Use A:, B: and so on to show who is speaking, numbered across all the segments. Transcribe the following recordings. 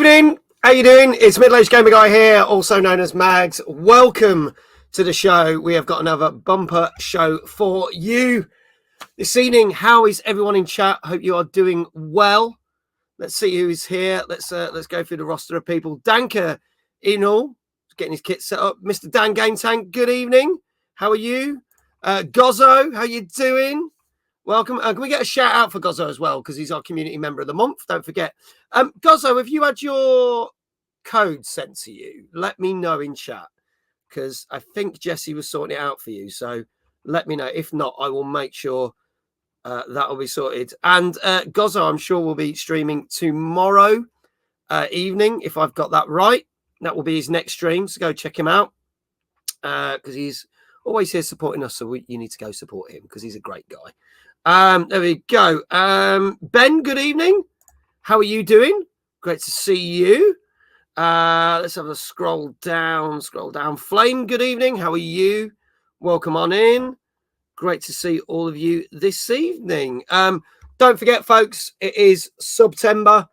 A: evening. How you doing? It's Middle-Aged Gamer Guy here, also known as Mags. Welcome to the show. We have got another bumper show for you this evening. How is everyone in chat? Hope you are doing well. Let's see who's here. Let's go through the roster of people. Danker Inall, getting his kit set up. Mr. Dan Game Tank, good evening. How are you? Gozzo, how you doing? Welcome. Can we get a shout out for Gozzo as well? Because he's our community member of the month. Don't forget. Gozzo, have you had your code sent to you? Let me know in chat. Because I think Jesse was sorting it out for you. So let me know. If not, I will make sure that will be sorted. And Gozzo, I'm sure, will be streaming tomorrow evening, if I've got that right. That will be his next stream. So go check him out. Because he's always here supporting us. So you need to go support him because he's a great guy. There we go. Ben, good evening. How are you doing? Great to see you. Let's have a scroll down. Flame, good evening. How are you? Welcome on in. Great to see all of you this evening. Don't forget, folks, it is September.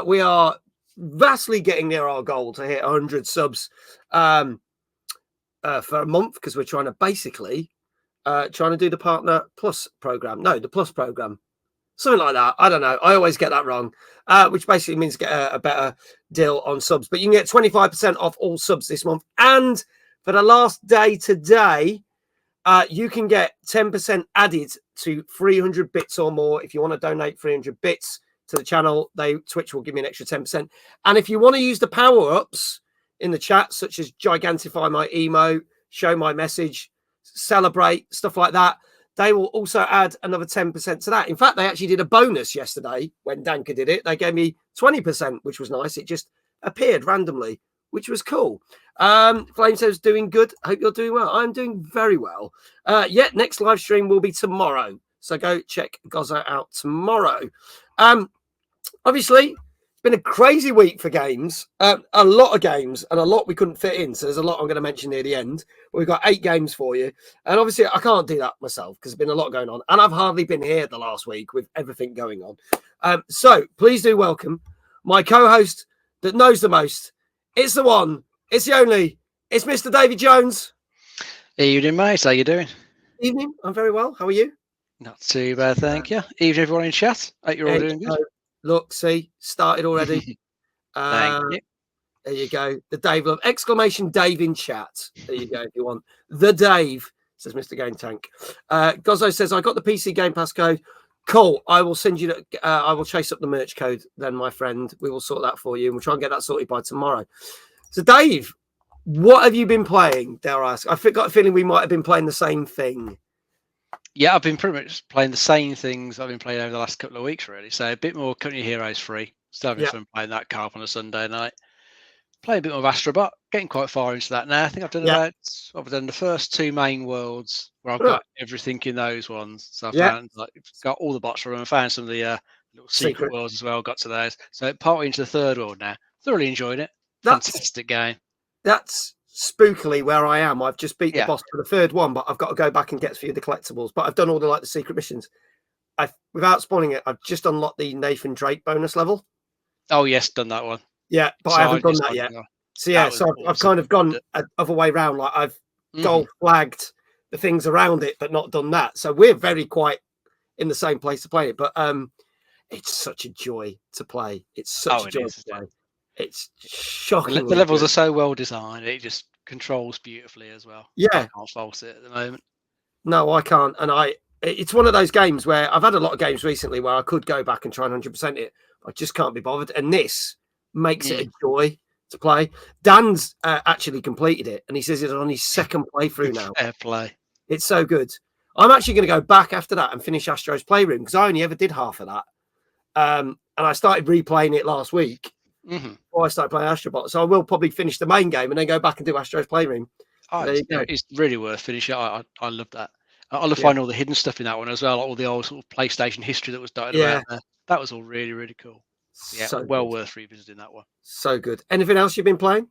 A: We are vastly getting near our goal to hit 100 subs for a month because we're trying to basically trying to do the Partner Plus program. No, the Plus program. Something like that. I don't know. I always get that wrong, which basically means get a better deal on subs. But you can get 25% off all subs this month. And for the last day today, you can get 10% added to 300 bits or more. If you want to donate 300 bits to the channel, Twitch will give me an extra 10%. And if you want to use the power-ups in the chat, such as Gigantify my emote, show my message, celebrate, stuff like that, they will also add another 10% to that. In fact, they actually did a bonus yesterday when Danka did it. They gave me 20%, which was nice. It just appeared randomly, which was cool. Flame says, doing good. I hope you're doing well. I'm doing very well. Next live stream will be tomorrow. So go check Gozza out tomorrow. Obviously, it's been a crazy week for games. A lot of games and a lot we couldn't fit in. So there's a lot I'm going to mention near the end. We've got 8 games for you. And obviously, I can't do that myself because there's been a lot going on. And I've hardly been here the last week with everything going on. So please do welcome my co-host that knows the most. It's the one. It's the only. It's Mr. David Jones.
B: Evening, mate. How you doing?
A: Evening. I'm very well. How are you?
B: Not too bad, thank you. Evening, everyone in chat. Hope you're all doing good.
A: Look, see, started already.
B: Thank you.
A: There you go. The Dave love. Exclamation Dave in chat. There you go if you want. The Dave, says Mr. Game Tank. Gozzo says, I got the PC Game Pass code. Cool. I will send you I will chase up the merch code then, my friend. We will sort that for you and we'll try and get that sorted by tomorrow. So, Dave, what have you been playing, dare I ask? I've got a feeling we might have been playing the same thing.
B: Yeah, I've been pretty much playing the same things I've been playing over the last couple of weeks, really. So a bit more Company Heroes 3. Still having fun playing that carp on a Sunday night. Playing a bit more of Astrobot. Getting quite far into that now. I think I've done the first 2 main worlds where I've got everything in those ones. So I found got all the bots from them. I found some of the little secret worlds as well. Got to those. So partway into the 3rd world now. Thoroughly enjoyed it. Fantastic game. That's
A: spookily where I am. I've just beat the boss for the 3rd one, but I've got to go back and get a few of the collectibles. But I've done all the secret missions. Without spoiling it, I've just unlocked the Nathan Drake bonus level.
B: Oh yes, done that one.
A: Yeah, but I haven't done that yet. So I've kind of gone other way around. Like I've gold flagged the things around it, but not done that. So we're very quite in the same place to play it. But it's such a joy to play. It's such a joy to play. It's shocking.
B: The levels are so well designed. It just controls beautifully as well.
A: Yeah,
B: I can't fault it at the moment.
A: No, I can't. And it's one of those games where I've had a lot of games recently where I could go back and try and 100% it. I just can't be bothered. And this makes it a joy to play. Dan's actually completed it, and he says it's on his 2nd playthrough now.
B: Fair play.
A: It's so good. I'm actually going to go back after that and finish Astro's Playroom because I only ever did half of that. And I started replaying it last week. Before I started playing Astrobot, so I will probably finish the main game and then go back and do Astro's Playroom.
B: It's really worth finishing. I love that. I love finding all the hidden stuff in that one as well, like all the old sort of PlayStation history that was dotted around there. That was all really, really cool. Yeah, so well worth revisiting that one.
A: So good. Anything else you've been playing?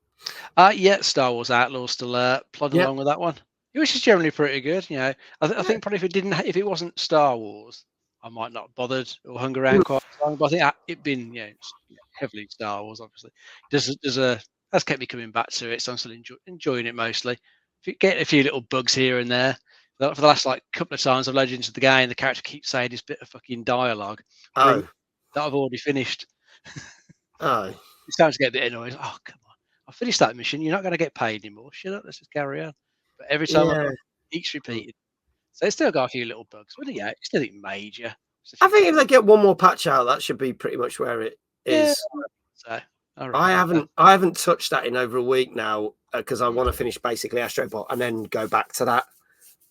B: Star Wars Outlaws still plodding along with that one, which is generally pretty good. You know, I think probably if it wasn't Star Wars, I might not have bothered or hung around quite long. But I think it been heavily Star Wars, obviously. That's kept me coming back to it, so I'm still enjoying it mostly. If you get a few little bugs here and there, for the last couple of times I've loaded into the game, the character keeps saying this bit of fucking dialogue that I've already finished.
A: It's
B: starting to get a bit annoying. Oh, come on. I finished that mission. You're not going to get paid anymore. Shut up. Let's just carry on. But every time it keeps repeating. So it's still got a few little bugs. But yeah, it's nothing major.
A: I think if they get one more patch out, that should be pretty much where it is.
B: So
A: I haven't touched that in over a week now because I want to finish basically Astrobot and then go back to that.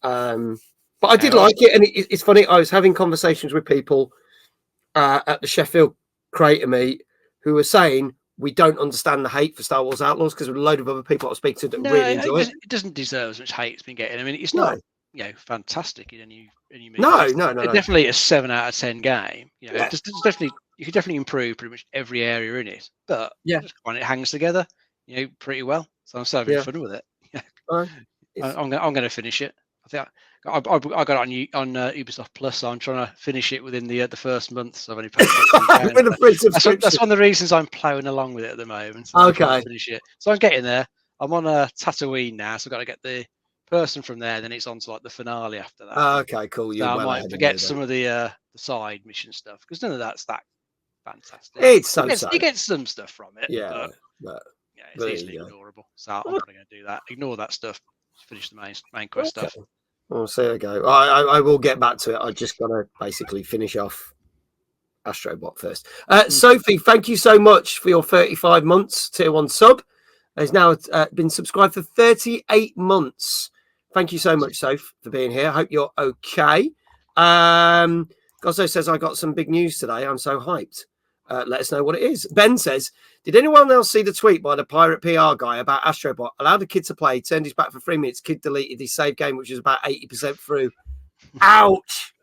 A: But I did like it, and it's funny. I was having conversations with people at the Sheffield Creator Meet who were saying we don't understand the hate for Star Wars Outlaws because a load of other people I speak to that really enjoy it.
B: It doesn't deserve as much hate it's been getting. I mean, it's not fantastic in any means.
A: No.
B: Definitely a 7 out of 10 game. There's definitely you could definitely improve pretty much every area in it. But I just find it hangs together, pretty well. So I'm still having fun with it. I'm going to finish it. I think I got it on Ubisoft Plus, so I'm trying to finish it within the first month. So I've only paid. That's one of the reasons I'm ploughing along with it at the moment. So
A: okay.
B: Finish it. So I'm getting there. I'm on Tatooine now, so I've got to get the person from there. Then it's on to the finale after that.
A: Okay, cool.
B: So I might forget some of the side mission stuff because none of that's that fantastic.
A: It's
B: you get some stuff from it.
A: But
B: it's easily ignorable. So I'm not going to do that. Ignore that stuff. Finish the main quest stuff.
A: Well, so there you go. I will get back to it. I just got to basically finish off Astrobot first. Sophie, thank you so much for your 35 months tier 1 sub. Has now been subscribed for 38 months. Thank you so much, Soph, for being here. I hope you're okay. Gozzo says I got some big news today. I'm so hyped. Let us know what it is. Ben says, did anyone else see the tweet by the pirate PR guy about Astrobot? Allowed a kid to play, turned his back for 3 minutes. Kid deleted his save game, which was about 80% through. Ouch.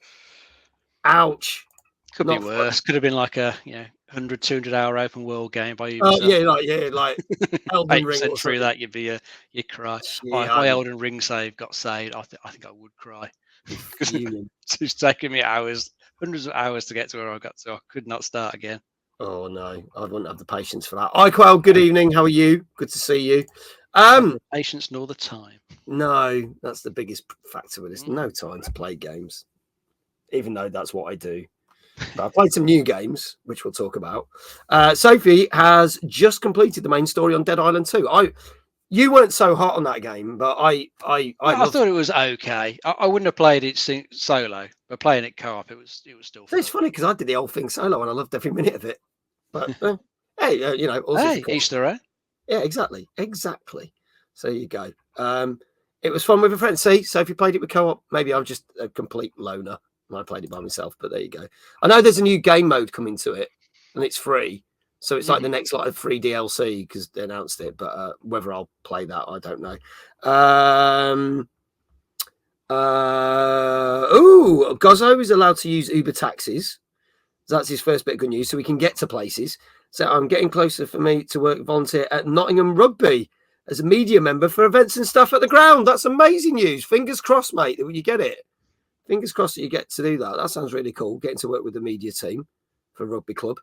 B: Could be worse. Could have been like a 100, 200 hour open world game by Ubisoft.
A: like Elden Ring.
B: Through that, you'd cry. My Elden Ring save got saved. I think I would cry. It's taken me hundreds of hours to get to where I got to. I could not start again.
A: Oh no, I wouldn't have the patience for that. Iquel, good evening. How are you? Good to see you.
B: Patience nor the time.
A: No, that's the biggest factor with this. No time to play games, even though that's what I do. But I played some new games, which we'll talk about. Sophie has just completed the main story on Dead Island 2. You weren't so hot on that game, but I
B: thought it was okay. I wouldn't have played it solo, but playing it co-op, it was still fun.
A: It's funny because I did the whole thing solo and I loved every minute of it. But hey,
B: Easter egg.
A: Yeah, exactly. So you go. It was fun with a friend. See, so if you played it with co-op, maybe I'm just a complete loner and I played it by myself. But there you go. I know there's a new game mode coming to it, and it's free. So it's like the next lot of free DLC because they announced it. But whether I'll play that, I don't know. Gozzo is allowed to use Uber taxis. That's his first bit of good news. So we can get to places. So I'm getting closer for me to work volunteer at Nottingham Rugby as a media member for events and stuff at the ground. That's amazing news. Fingers crossed, mate, that you get it. Fingers crossed that you get to do that. That sounds really cool, getting to work with the media team for a rugby club.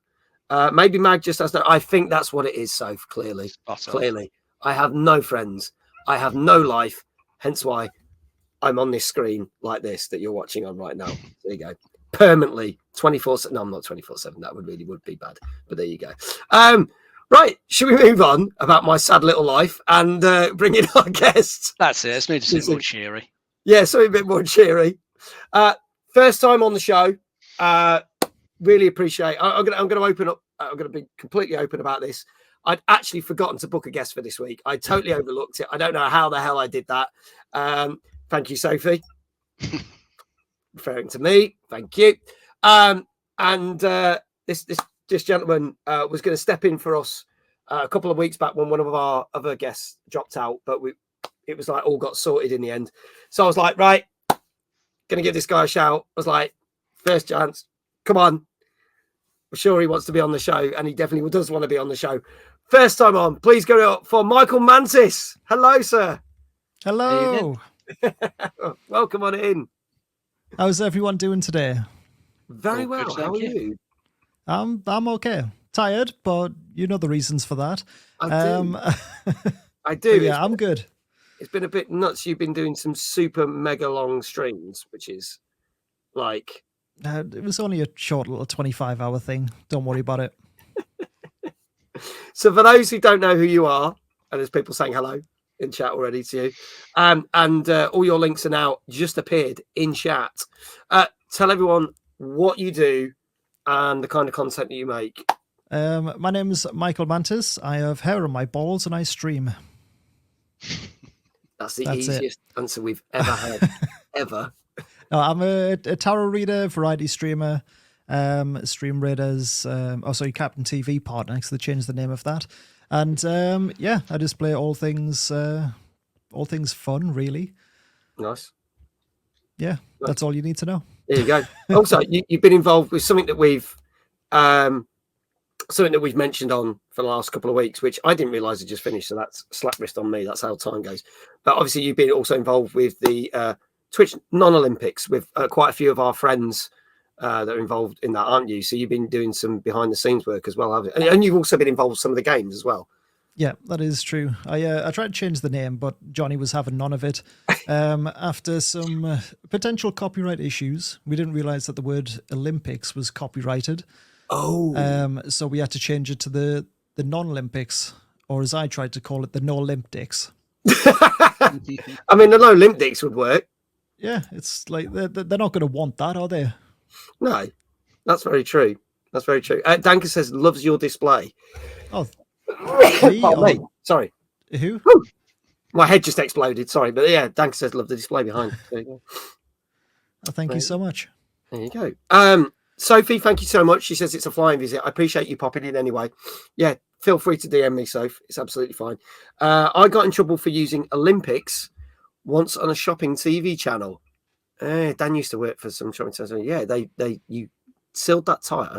A: Maybe Mag just has no... I think that's what it is, Soph, clearly. Clearly. I have no friends. I have no life. Hence why I'm on this screen like this that you're watching on right now. There you go. Permanently 24/7. No, I'm not 24/7. That would be bad. But there you go. Right. Should we move on about my sad little life and bring in our guests?
B: That's it. It's made it more cheery.
A: Yeah, something a bit more cheery. First time on the show. Really appreciate. I'm going to open up. I'm going to be completely open about this. I'd actually forgotten to book a guest for this week. I totally overlooked it. I don't know how the hell I did that. Thank you, Sophie. Referring to me. Thank you. This gentleman was going to step in for us a couple of weeks back when one of our other guests dropped out, but it was like all got sorted in the end. So I was like, right, going to give this guy a shout. I was like, first chance, come on. I'm sure he wants to be on the show, and he definitely does want to be on the show. First time on, please go up for MYKLMantis. Hello, sir.
C: Hello.
A: Welcome on in.
C: How's everyone doing today?
A: Very well. How are you?
C: I'm okay. tired, but you know the reasons for that.
A: I do. I do.
C: Yeah, I'm good.
A: It's been a bit nuts. You've been doing some super mega long streams, which is like...
C: It was only a short little 25-hour thing. Don't worry about it.
A: So for those who don't know who you are, and there's people saying hello in chat already to you, and all your links are now just appeared in chat. Tell everyone what you do and the kind of content that you make.
C: My name is MYKLMantis. I have hair on my balls and I stream.
A: That's the easiest answer we've ever had, ever.
C: No, I'm a tarot reader, variety streamer, Stream Raiders, Captain TV partner, because they changed the name of that. And I just play all things fun, really.
A: Nice.
C: Yeah, that's all you need to know.
A: There you go. Also, you've been involved with something that we've mentioned on for the last couple of weeks, which I didn't realise had just finished. So that's slap wrist on me. That's how time goes. But obviously, you've been also involved with the Twitch non-Olympics with quite a few of our friends that are involved in that, aren't you? So you've been doing some behind-the-scenes work as well, haven't you? And you've also been involved with some of the games as well.
C: Yeah, that is true. I tried to change the name, but Johnny was having none of it. After some potential copyright issues, we didn't realise that the word Olympics was copyrighted.
A: Oh.
C: So we had to change it to the non-Olympics, or as I tried to call it, the no-Olympics.
A: I mean, the no-Olympics would work.
C: Yeah, it's like they're not going to want that, are they?
A: No, that's very true. That's very true. Danka says, loves your display.
C: Oh,
A: me. Sorry.
C: Who?
A: Woo! My head just exploded. Sorry. But yeah, Danka says, love the display behind. There you go.
C: Thank you so much.
A: There you go. Sophie, thank you so much. She says it's a flying visit. I appreciate you popping in anyway. Yeah, feel free to DM me, Soph. It's absolutely fine. I got in trouble for using Olympics once on a shopping TV channel. Dan used to work for some shopping channel. Yeah, you sealed that tight.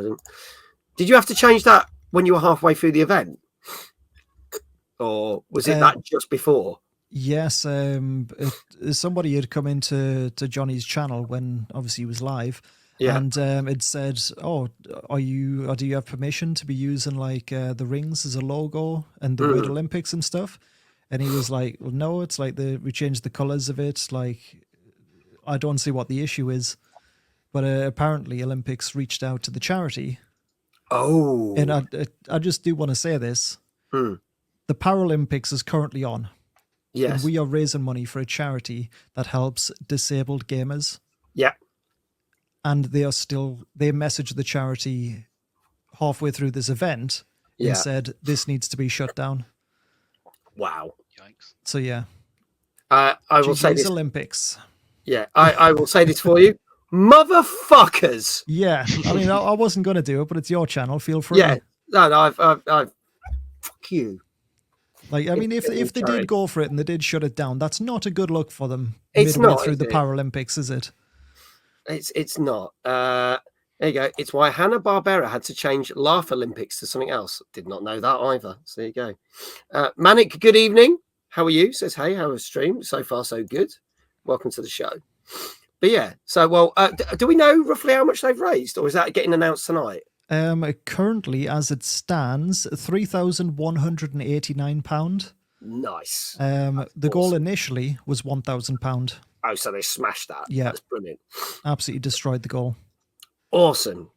A: Did you have to change that when you were halfway through the event? Or was it that just before?
C: Yes, somebody had come into Johnny's channel when obviously he was live. Yeah. And it said, "Oh, do you have permission to be using like the rings as a logo and the word Olympics and stuff?" And he was like, "Well, no, it's like we changed the colors of it. Like, I don't see what the issue is." But apparently, Olympics reached out to the charity.
A: Oh,
C: and I just do want to say this: the Paralympics is currently on.
A: Yes,
C: and we are raising money for a charity that helps disabled gamers.
A: Yeah.
C: And they messaged the charity halfway through this event and said, this needs to be shut down.
A: Wow.
B: Yikes.
C: So, yeah.
A: I will say this.
C: Olympics.
A: Yeah, I will say this for you. Motherfuckers.
C: Yeah. I mean, I wasn't going to do it, but it's your channel. Feel free.
A: Yeah. No, I've fuck you.
C: Like, I mean, if they did go for it and they did shut it down, that's not a good look for them.
A: It's
C: midway
A: not
C: through the Paralympics, is it?
A: It's not. There you go. It's why Hanna-Barbera had to change Laugh Olympics to something else. Did not know that either. So there you go. Manic, good evening. How are you? Says, hey, how was stream? So far, so good. Welcome to the show. But yeah, so, well, do we know roughly how much they've raised, or is that getting announced tonight?
C: Currently, as it stands, £3,189.
A: Nice.
C: The goal initially was £1,000.
A: Oh, so they smashed that.
C: Yeah.
A: That's brilliant.
C: Absolutely destroyed the goal.
A: Awesome.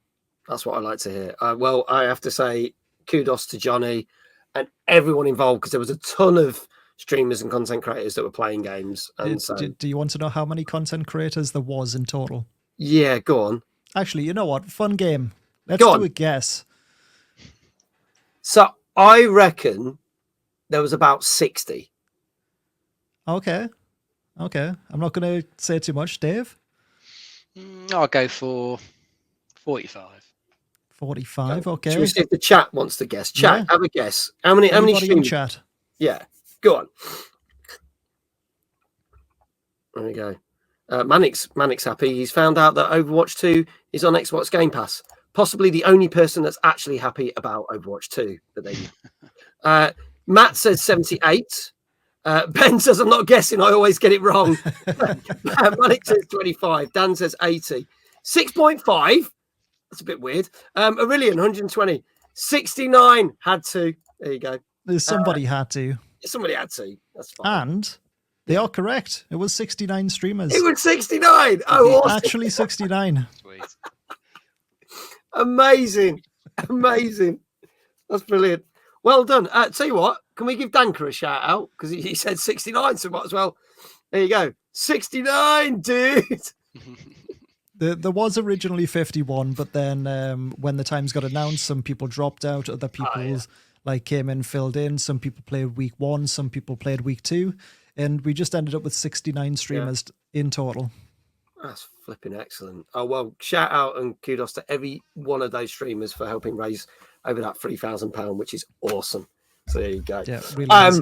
A: That's what I like to hear. Well, I have to say kudos to Johnny and everyone involved, because there was a ton of streamers and content creators that were playing games. And
C: do you want to know how many content creators there was in total?
A: Yeah, go on.
C: Actually, you know what? Fun game. Let's do a guess.
A: So I reckon there was about 60.
C: Okay. I'm not going to say too much. Dave?
B: I'll go for 45.
C: 45, okay.
A: Should we see if the chat wants to guess? Chat, have a guess. How many
C: streamers in chat?
A: Yeah, go on. There we go. Manic's happy. He's found out that Overwatch 2 is on Xbox Game Pass. Possibly the only person that's actually happy about Overwatch 2. But there Matt says 78. Ben says, I'm not guessing. I always get it wrong. Manic says 25. Dan says 80. 6.5. That's a bit weird. Aurelian, 120. 69 had to. There you go.
C: Somebody had to.
A: Somebody had to. That's fine.
C: And they are correct. It was 69 streamers.
A: It was 69. Oh, awesome.
C: Actually 69.
B: Sweet.
A: Amazing. That's brilliant. Well done. Tell you what, can we give Danker a shout out? Because he said 69, so might as well. There you go. 69, dude.
C: There was originally 51, but then when the times got announced, some people dropped out, other people came in, filled in. Some people played week 1, some people played week 2, and we just ended up with 69 streamers in total.
A: That's flipping excellent. Oh, well, shout out and kudos to every one of those streamers for helping raise over that £3,000, which is awesome. So there you go.
C: Yeah, really is.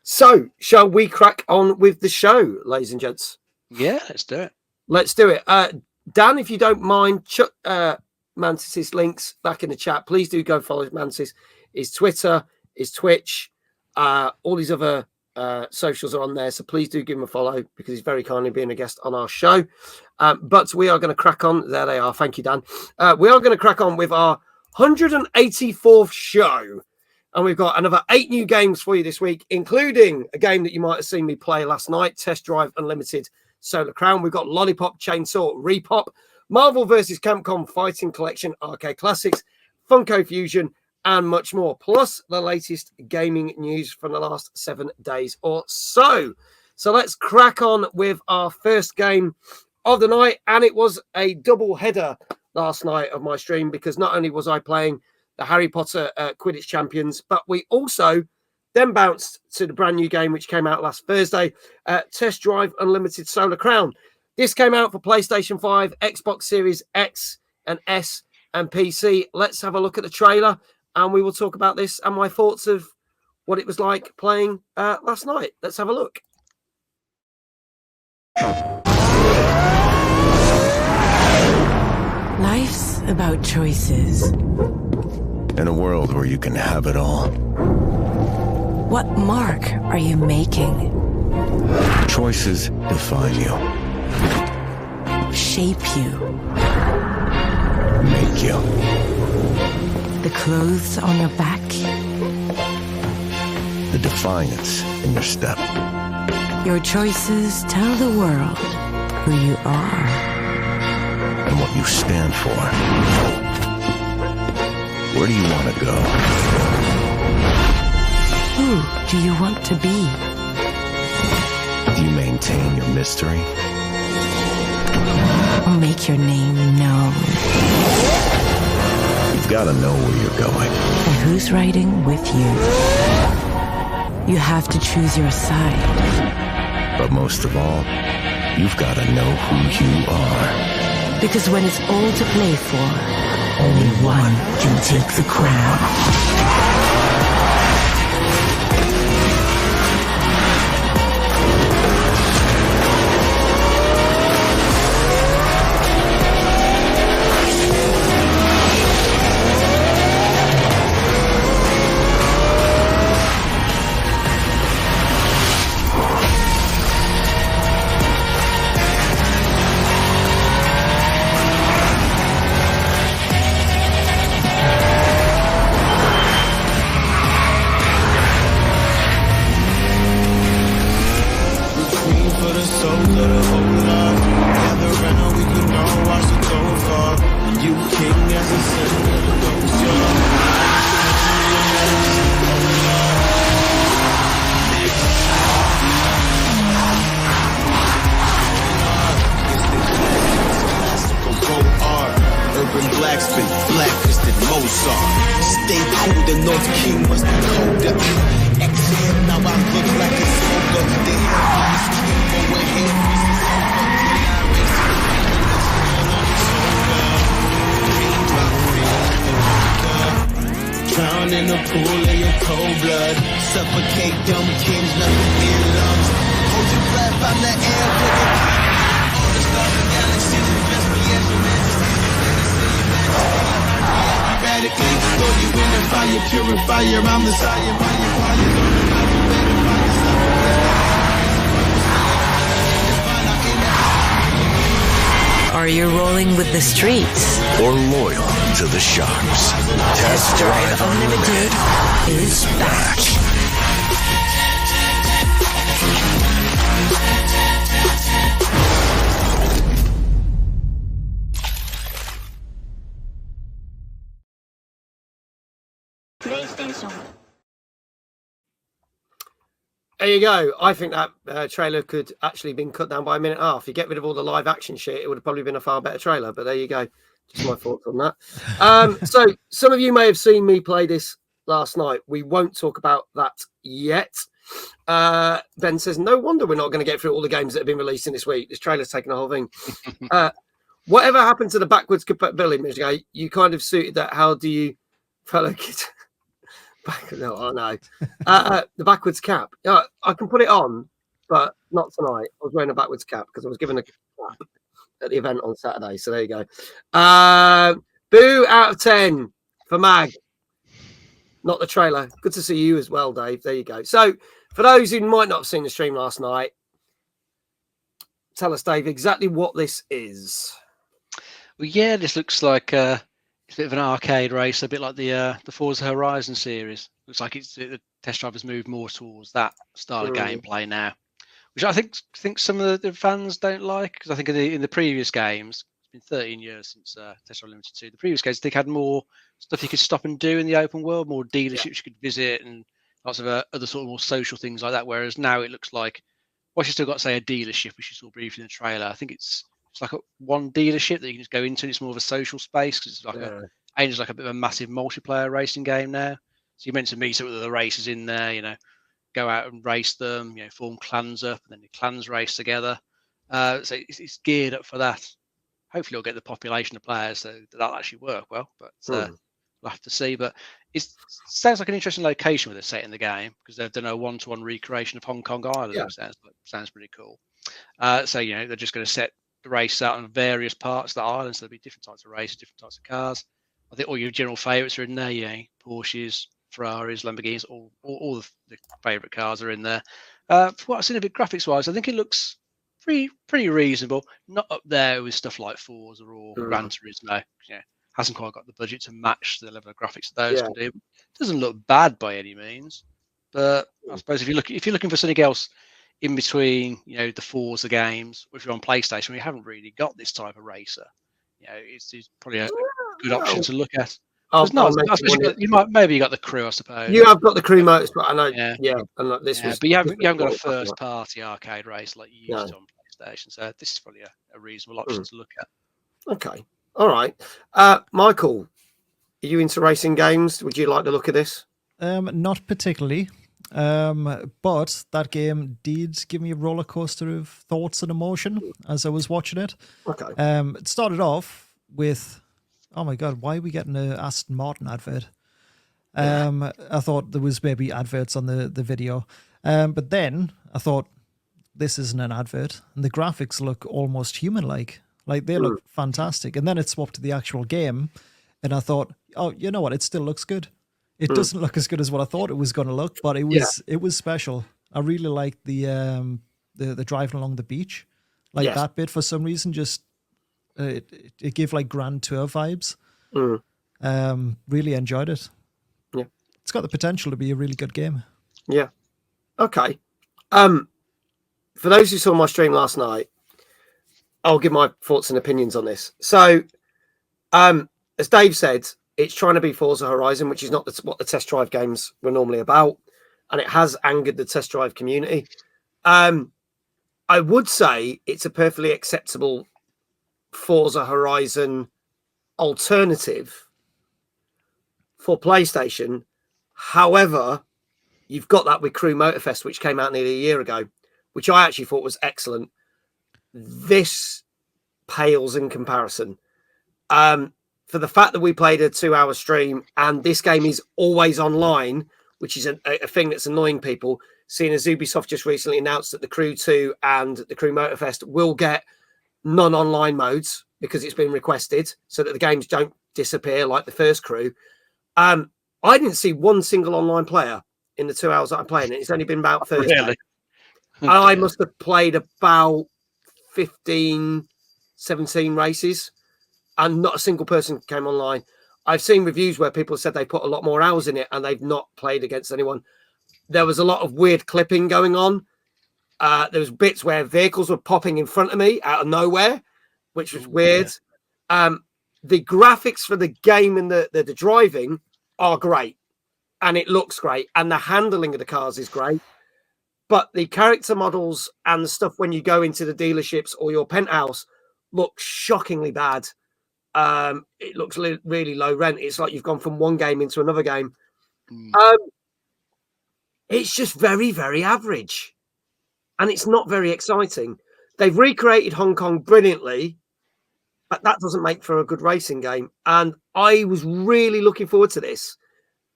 A: So shall we crack on with the show, ladies and gents?
B: Yeah, let's do it.
A: Let's do it. Dan, if you don't mind, chuck Mantis's links back in the chat. Please do go follow Mantis. His Twitter, his Twitch, all these other socials are on there. So please do give him a follow because he's very kindly being a guest on our show. But we are going to crack on. There they are. Thank you, Dan. We are going to crack on with our 184th show. And we've got another 8 new games for you this week, including a game that you might have seen me play last night, Test Drive Unlimited Solar Crown. We've got Lollipop, Chainsaw, Repop, Marvel vs. Capcom Fighting Collection, Arcade Classics, Funko Fusion, and much more. Plus the latest gaming news from the last 7 days or so. So let's crack on with our first game of the night. And it was a double header last night of my stream because not only was I playing the Harry Potter Quidditch Champions, but we also then bounced to the brand new game which came out last Thursday, Test Drive Unlimited Solar Crown. This came out for PlayStation 5, Xbox Series X and S and PC. Let's have a look at the trailer and we will talk about this and my thoughts of what it was like playing last night. Let's have a look.
D: Life's about choices.
E: In a world where you can have it all.
D: What mark are you making?
E: Choices define you.
D: Shape you.
E: Make you.
D: The clothes on your back.
E: The defiance in your step.
D: Your choices tell the world who you are.
E: And what you stand for. Where do you want to go?
D: Who do you want to be?
E: Do you maintain your mystery?
D: Or make your name known?
E: You've got to know where you're going.
D: And who's riding with you? You have to choose your side.
E: But most of all, you've got to know who you are.
D: Because when it's all to play for, only one can take the crown.
F: in a pool of your cold blood. Suffocate dumb kings, nothing in lungs. Hold your breath, I'm the air for the all the stars and galaxies address me as your majesty. Radically throw you in the fire, purifier. I'm the sire,
D: Are you rolling with the streets?
E: Or loyal to the sharps.
D: Test Drive Unlimited is back.
A: There you go. I think that trailer could actually been cut down by a minute and a half. You get rid of all the live action shit, it would have probably been a far better trailer. But there you go. Just my thoughts on that. So some of you may have seen me play this last night. We won't talk about that yet. Ben says, no wonder we're not going to get through all the games that have been released in this week. This trailer's taken the whole thing. Whatever happened to the backwards compatibility, Michigan? You kind of suited that. How do you, fellow kids? No, oh no. The backwards cap. I can put it on, but not tonight. I was wearing a backwards cap because I was given a cap at the event on Saturday. So there you go. Boo out of 10 for Mag. Not the trailer. Good to see you as well, Dave. There you go. So for those who might not have seen the stream last night, tell us, Dave, exactly what this is.
B: Well, yeah, this looks like it's a bit of an arcade race, a bit like the Forza Horizon series. Looks like the test drive has moved more towards that style of gameplay now, which I think some of the fans don't like, because I think in the previous games, it's been 13 years since Test Drive Limited 2. The previous games, they had more stuff you could stop and do in the open world, more dealerships you could visit, and lots of other sort of more social things like that. Whereas now it looks like, well, you still got, say, a dealership, which you saw briefly in the trailer. I think it's like one dealership that you can just go into. And it's more of a social space, because it's like aimed as like a bit of a massive multiplayer racing game now. So you mentioned meet up with the racers in there, go out and race them, form clans up, and then the clans race together. So it's geared up for that. Hopefully it'll get the population of players, so that'll actually work well, but we'll have to see. But it sounds like an interesting location with a set in the game, because they've done a one-to-one recreation of Hong Kong Island. Yeah. Sounds pretty cool. So they're just going to set the race out on various parts of the island, so there'll be different types of races, different types of cars. I think all your general favourites are in there, Porsches, Ferraris, Lamborghinis, all the favourite cars are in there. For what I've seen of it graphics-wise, I think it looks pretty reasonable. Not up there with stuff like Forza or Gran Turismo. Hasn't quite got the budget to match the level of graphics that those can do. It doesn't look bad by any means, but I suppose if you're looking for something else in between, the Forza games, or if you're on PlayStation, we haven't really got this type of racer. It's probably a good option to look at. You got the crew, I suppose.
A: You have got the crew modes, but I know, but
B: you haven't got a first-party arcade race like you used to on PlayStation. So this is probably a reasonable option to look at.
A: Okay, all right. Michael, are you into racing games? Would you like the look of this?
C: Not particularly. But that game did give me a roller coaster of thoughts and emotion as I was watching it.
A: Okay.
C: It started off with, oh my God, why are we getting an Aston Martin advert? I thought there was maybe adverts on the video. But then I thought, this isn't an advert. And the graphics look almost human-like. Like, they look fantastic. And then it swapped to the actual game. And I thought, oh, you know what? It still looks good. It doesn't look as good as what I thought it was going to look, but it was special. I really liked the driving along the beach, that bit for some reason. Just it gave like Grand Tour vibes. Really enjoyed it. Yeah, it's got the potential to be a really good game.
A: Yeah. Okay. For those who saw my stream last night, I'll give my thoughts and opinions on this. So, as Dave said, it's trying to be Forza Horizon, which is not what the test drive games were normally about, and it has angered the test drive community. I would say it's a perfectly acceptable Forza Horizon alternative for PlayStation. However, you've got that with Crew Motorfest, which came out nearly a year ago, which I actually thought was excellent. This pales in comparison. For the fact that we played a 2-hour stream and this game is always online, which is a thing that's annoying people, seeing as Ubisoft just recently announced that the Crew 2 and the Crew Motorfest will get non-online modes because it's been requested so that the games don't disappear like the first Crew. I didn't see one single online player in the 2 hours that I'm playing it. It's only been about 30. Really? I must have played about 15, 17 races. And not a single person came online. I've seen reviews where people said they put a lot more hours in it and they've not played against anyone. There was a lot of weird clipping going on. There was bits where vehicles were popping in front of me out of nowhere, which was weird. Yeah. The graphics for the game and the driving are great, and it looks great, and the handling of the cars is great. But the character models and the stuff when you go into the dealerships or your penthouse looks shockingly bad. It looks really low rent. It's like you've gone from one game into another game. It's just very, very average. And it's not very exciting. They've recreated Hong Kong brilliantly, but that doesn't make for a good racing game. And I was really looking forward to this.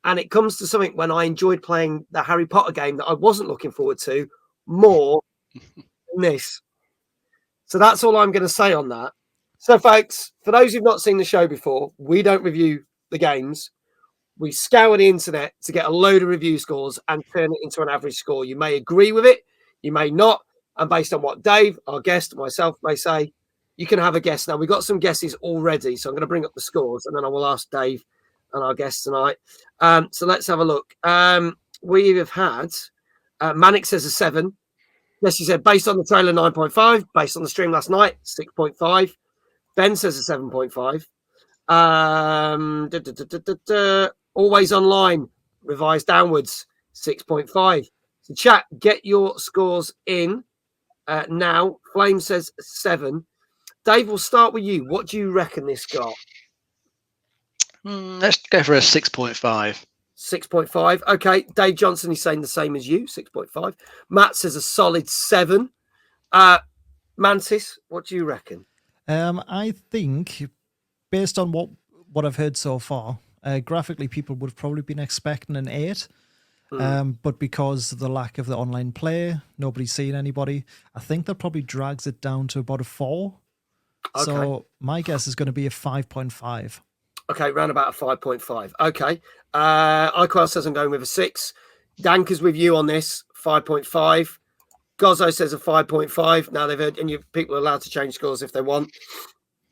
A: And it comes to something when I enjoyed playing the Harry Potter game that I wasn't looking forward to more than this. So that's all I'm going to say on that. So, folks, for those who've not seen the show before, we don't review the games. We scour the internet to get a load of review scores and turn it into an average score. You may agree with it. You may not. And based on what Dave, our guest, myself may say, you can have a guess. Now, we've got some guesses already, so I'm going to bring up the scores, and then I will ask Dave and our guest tonight. So let's have a look. We have had Manic says a 7. Yes, he said, based on the trailer, 9.5. Based on the stream last night, 6.5. Ben says a 7.5. Always online, revised downwards, 6.5. So chat, get your scores in now. Flame says 7. Dave, we'll start with you. What do you reckon this got?
B: Let's go for a 6.5.
A: 6.5. Okay. Dave Johnson is saying the same as you, 6.5. Matt says a solid 7. Mantis, what do you reckon?
C: I think, based on what I've heard so far, graphically people would have probably been expecting an 8. But because of the lack of the online play, nobody's seen anybody, I think that probably drags it down to about a 4. Okay. So my guess is going to be a 5.5.
A: Okay, round about a 5.5. Okay. iQuell says I'm going with a 6. Danker's with you on this, 5.5. Gozzo says a 5.5. Now they've heard, and people are allowed to change scores if they want.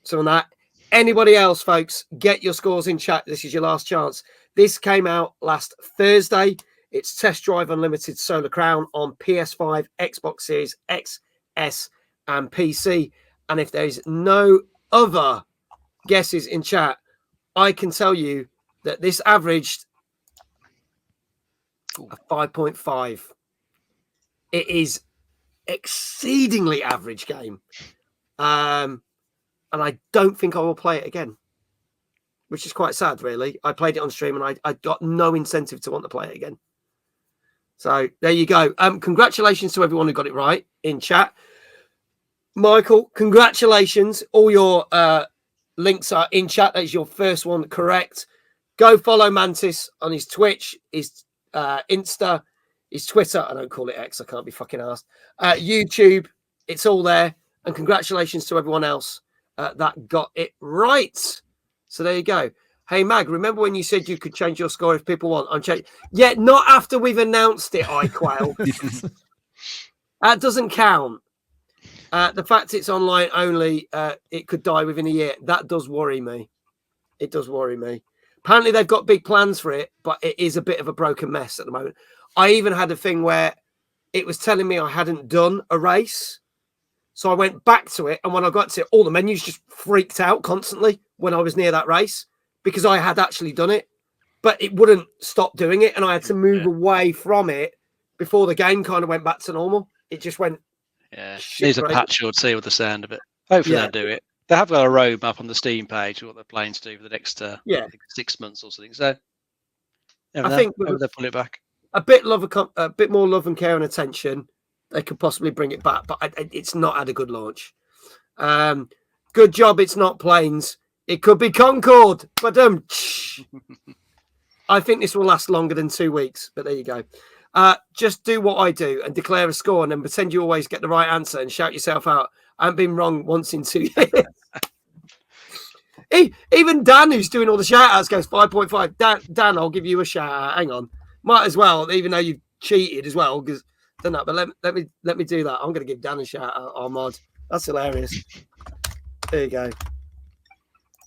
A: So on that. Anybody else, folks, get your scores in chat. This is your last chance. This came out last Thursday. It's Test Drive Unlimited Solar Crown on PS5, Xbox Series X, S, and PC. And if there's no other guesses in chat, I can tell you that this averaged a 5.5. It is exceedingly average game. And I don't think I will play it again, which is quite sad, really. I played it on stream and I got no incentive to want to play it again. So there you go. Congratulations to everyone who got it right in chat. Michael, congratulations. All your links are in chat. That is your first one correct. Go follow Mantis on his Twitch, his Insta, his Twitter. I don't call it X. I can't be fucking asked. YouTube. It's all there. And congratulations to everyone else that got it right. So there you go. Hey, Mag, remember when you said you could change your score if people want? I'm changing. Yeah, not after we've announced it, iQuell. That doesn't count. The fact it's online only, it could die within a year. That does worry me. It does worry me. Apparently, they've got big plans for it, but it is a bit of a broken mess at the moment. I even had a thing where it was telling me I hadn't done a race. So I went back to it. And when I got to it, all the menus just freaked out constantly when I was near that race because I had actually done it. But it wouldn't stop doing it. And I had to move away from it before the game kind of went back to normal. It just went.
B: Yeah, needs a patch or two with the sound of it. Hopefully they'll do it. They have got a roadmap on the Steam page of what they're planning to do for the next 6 months or something. So
A: I think
B: they'll pull it back.
A: A bit more love and care and attention. They could possibly bring it back, but it's not had a good launch. Good job. It's not planes. It could be Concorde. But I think this will last longer than 2 weeks. But there you go. Just do what I do and declare a score and then pretend you always get the right answer and shout yourself out. I haven't been wrong once in 2 years. Even Dan, who's doing all the shout outs, goes 5.5. Dan, I'll give you a shout out. Hang on. Might as well, even though you've cheated as well, because done that. But let me do that. I'm going to give Dan a shout out, our mod. That's hilarious. There you go.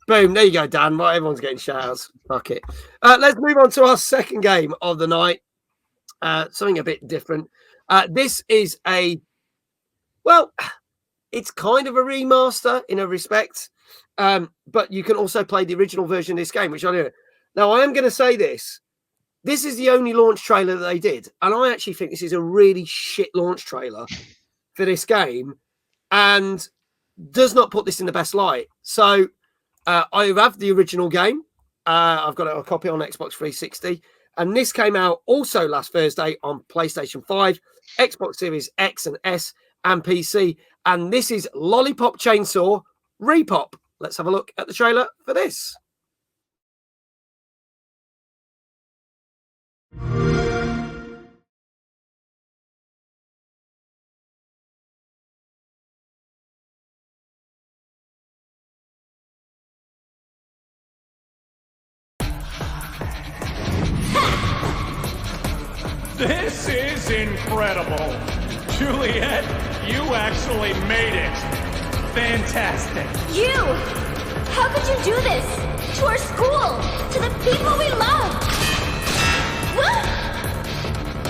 A: Boom, there you go, Dan. Right, everyone's getting showers. Fuck it. Let's move on to our second game of the night. Something a bit different. This is it's kind of a remaster in a respect, but you can also play the original version of this game, which I do. Now, I am going to say this. This is the only launch trailer that they did, and I actually think this is a really shit launch trailer for this game and does not put this in the best light. So I have the original game. I've got a copy on Xbox 360, and this came out also last Thursday on PlayStation 5, Xbox Series X and S, and PC. And this is Lollipop Chainsaw Repop. Let's have a look at the trailer for this.
G: This is incredible. Juliet, you actually made it. Fantastic.
H: You! How could you do this? To our school! To the people we love! What?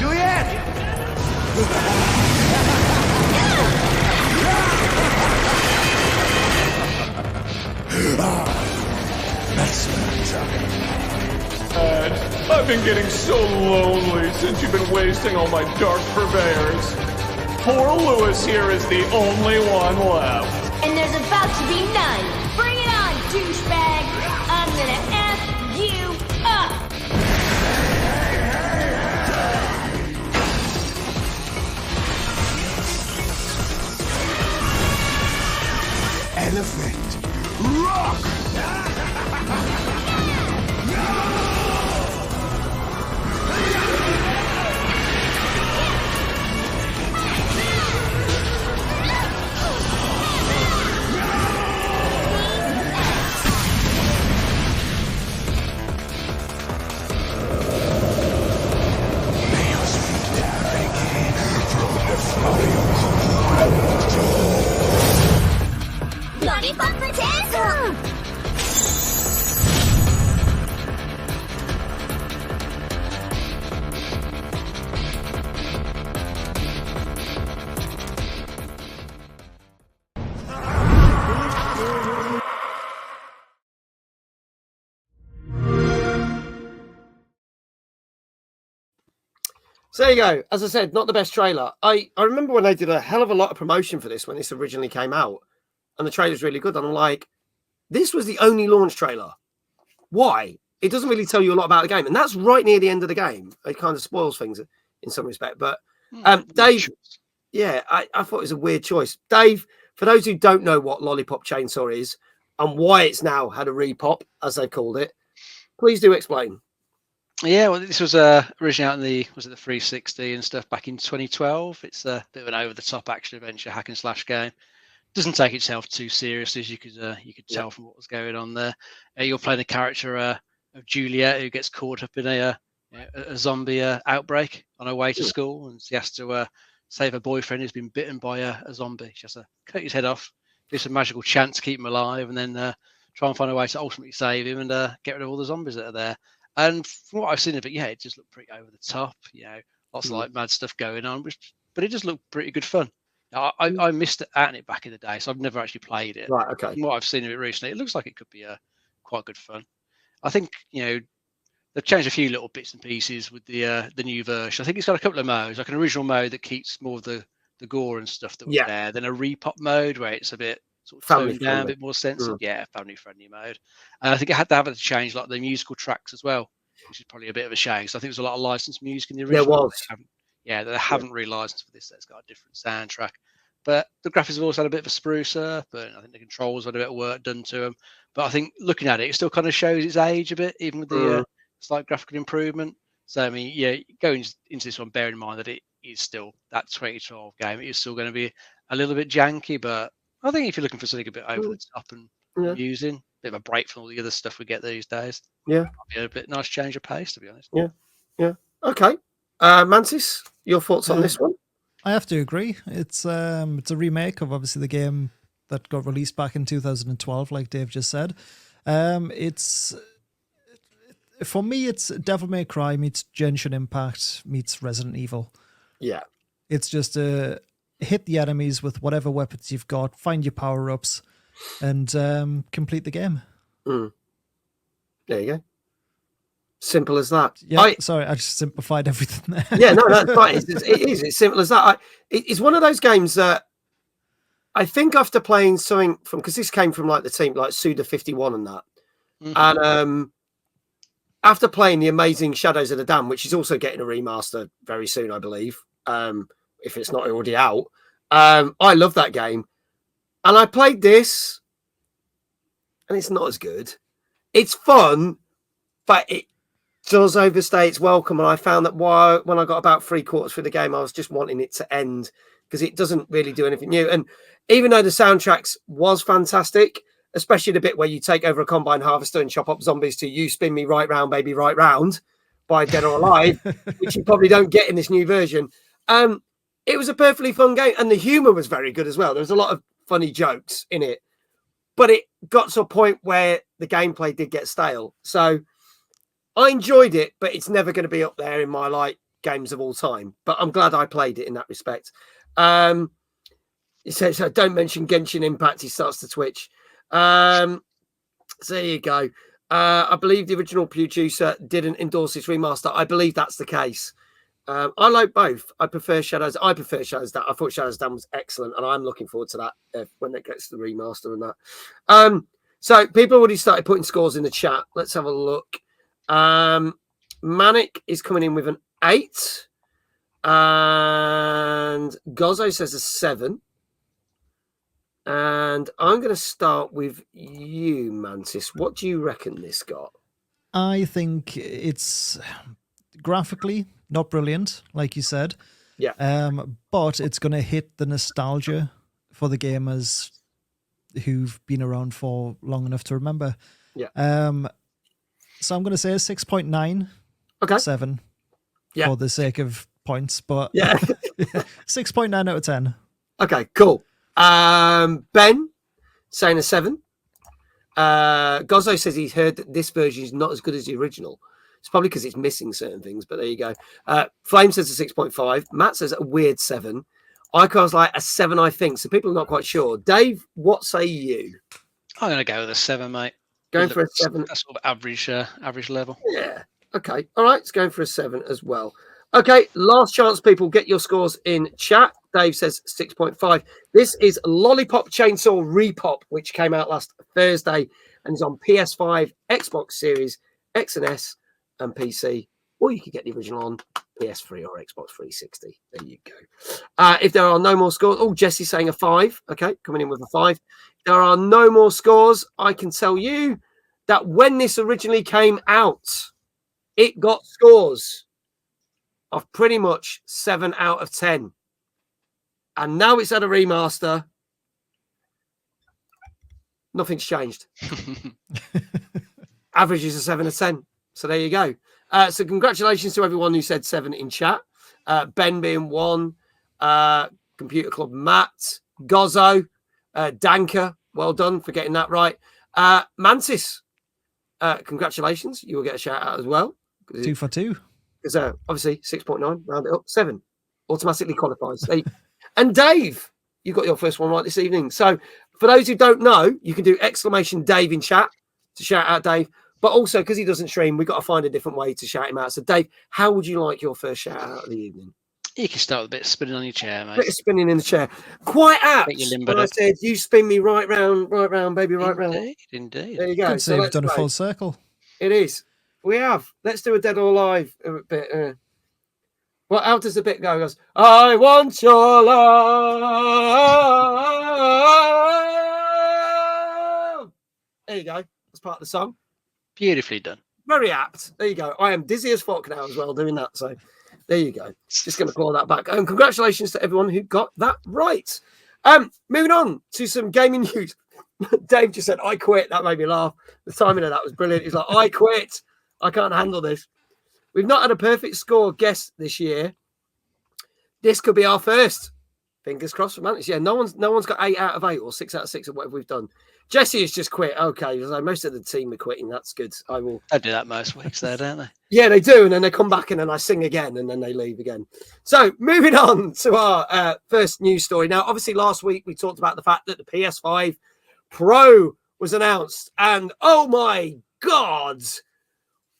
G: Juliet! And I've been getting so lonely since you've been wasting all my dark purveyors. Poor Lewis here is the only one left.
H: And there's about to be none. Bring it on, douchebag! I'm gonna F you up!
E: Elephant. Rock!
H: Lollipop potato!
A: So there you go. As I said, not the best trailer. I remember when they did a hell of a lot of promotion for this when this originally came out, and the trailer's really good. And I'm like, this was the only launch trailer. Why? It doesn't really tell you a lot about the game, and that's right near the end of the game. It kind of spoils things in some respect. But Dave, yeah, I thought it was a weird choice. Dave, for those who don't know what Lollipop Chainsaw is and why it's now had a repop, as they called it, please do explain.
B: Yeah, well, this was originally out in the 360 and stuff back in 2012. It's a bit of an over-the-top action-adventure hack-and-slash game. Doesn't take itself too seriously, as you could tell from what was going on there. You're playing a character of Juliet, who gets caught up in a zombie outbreak on her way to school, and she has to save her boyfriend who's been bitten by a zombie. She has to cut his head off, do some magical chant to keep him alive, and then try and find a way to ultimately save him and get rid of all the zombies that are there. And from what I've seen of it, it just looked pretty over the top. Lots of like mad stuff going on, but it just looked pretty good fun. I missed it back in the day, so I've never actually played it.
A: Right, okay.
B: From what I've seen of it recently, it looks like it could be quite good fun. I think they've changed a few little bits and pieces with the new version. I think it's got a couple of modes, like an original mode that keeps more of the gore and stuff that was there, then a repop mode where it's a bit sort of toned down, a bit more sensitive. Yeah, family-friendly mode. And I think it had to have it to change like the musical tracks as well, which is probably a bit of a shame. So I think there was a lot of licensed music in the original.
A: There was.
B: They haven't re-licensed for this. So it's got a different soundtrack. But the graphics have also had a bit of a spruce up, but I think the controls had a bit of work done to them. But I think looking at it, it still kind of shows its age a bit, even with the slight graphical improvement. So, I mean, going into this one, bear in mind that it is still that 2012 game. It is still going to be a little bit janky, but I think if you're looking for something a bit over the top and amusing, a bit of a break from all the other stuff we get these days. Yeah. Might be a bit nice change of pace, to be honest.
A: Yeah. Okay. Mantis, your thoughts on this one?
C: I have to agree. It's a remake of obviously the game that got released back in 2012, like Dave just said. It's for me, it's Devil May Cry meets Genshin Impact meets Resident Evil.
A: Yeah.
C: It's just hit the enemies with whatever weapons you've got, find your power-ups, and complete the game.
A: There you go. Simple as that.
C: Yeah, sorry, I just simplified everything there.
A: Yeah, no, that's fine. It is. It's simple as that. It's one of those games that I think after playing something from, because this came from like the team like Suda51 and that, and after playing the amazing Shadows of the Dam, which is also getting a remaster very soon, I believe, if it's not already out, I love that game, and I played this, and it's not as good. It's fun, but it does overstay its welcome, and I found that when I got about 3/4 through the game, I was just wanting it to end because it doesn't really do anything new. And even though the soundtracks was fantastic, especially the bit where you take over a combine harvester and chop up zombies to "You Spin Me Right Round, Baby, Right Round" by Dead or Alive, which you probably don't get in this new version. It was a perfectly fun game, and the humor was very good as well. There was a lot of funny jokes in it, but it got to a point where the gameplay did get stale. So I enjoyed it, but it's never going to be up there in my like games of all time. But I'm glad I played it in that respect. He says, so don't mention Genshin Impact. He starts to twitch. So there you go. I believe the original producer didn't endorse this remaster. I believe that's the case. I like both. I prefer Shadows. I prefer Shadows Down. I thought Shadows Down was excellent, and I'm looking forward to that when it gets to the remaster and that. So people already started putting scores in the chat. Let's have a look. Manic is coming in with an 8, and Gozzo says a 7. And I'm going to start with you, Mantis. What do you reckon this got?
C: I think it's graphically not brilliant, like you said.
A: Yeah.
C: But it's going to hit the nostalgia for the gamers who've been around for long enough to remember.
A: Yeah.
C: So I'm going to say a 6.9.
A: Okay.
C: 7.
A: Yeah.
C: For the sake of points, but
A: yeah.
C: 6.9 out of 10.
A: Okay, cool. Ben saying a 7. Gozzo says he's heard that this version is not as good as the original. It's probably because it's missing certain things, but there you go. Flame says a 6.5. Matt says a weird 7. Icon's like a 7, I think. So people are not quite sure. Dave, what say you?
B: I'm going to go with a 7, mate.
A: Going for a 7.
B: That's sort of average level.
A: Yeah. Okay. All right. It's going for a 7 as well. Okay. Last chance, people. Get your scores in chat. Dave says 6.5. This is Lollipop Chainsaw Repop, which came out last Thursday and is on PS5, Xbox Series, X and S, and PC. Or you could get the original on PS3 or Xbox 360. There you go. If there are no more scores, Jesse's saying a 5. Okay, coming in with a 5. If there are no more scores, I can tell you that when this originally came out, it got scores of pretty much 7 out of 10. And now it's had a remaster. Nothing's changed. Average is a 7 of 10. So there you go. So congratulations to everyone who said 7 in chat. Ben being 1. Computer Club Matt. Gozzo. Danker. Well done for getting that right. Mantis. Congratulations. You will get a shout out as well.
C: 2 for 2.
A: Because obviously 6.9. Round it up. 7. Automatically qualifies. And Dave, you got your first one right this evening. So for those who don't know, you can do exclamation Dave in chat to shout out Dave. But also, because he doesn't stream, we've got to find a different way to shout him out. So, Dave, how would you like your first shout out of the evening?
B: You can start with a bit of spinning on your chair, mate.
A: A bit of spinning in the chair. Quite apt. When I said, you spin me right round, baby, right round.
B: Indeed.
A: There you go.
C: Good say we've done a full circle.
A: It is. We have. Let's do a Dead or Alive a bit. Well, how does the bit go? It goes, I want your love. There you go. That's part of the song.
B: Beautifully done.
A: Very apt. There you go. I am dizzy as fuck now as well doing that. So there you go. Just going to claw that back. And congratulations to everyone who got that right. Moving on to some gaming news. Dave just said, I quit. That made me laugh. The timing of that was brilliant. He's like, I quit. I can't handle this. We've not had a perfect score guess this year. This could be our first. Fingers crossed for Mantis. Yeah, no one's got 8 out of 8 or 6 out of 6 or whatever we've done. Jesse has just quit. Okay, so most of the team are quitting. That's good. I will.
B: They do that most weeks, there, don't they?
A: Yeah, they do, and then they come back and then I sing again, and then they leave again. So moving on to our first news story. Now, obviously, last week we talked about the fact that the PS5 Pro was announced, and oh my God,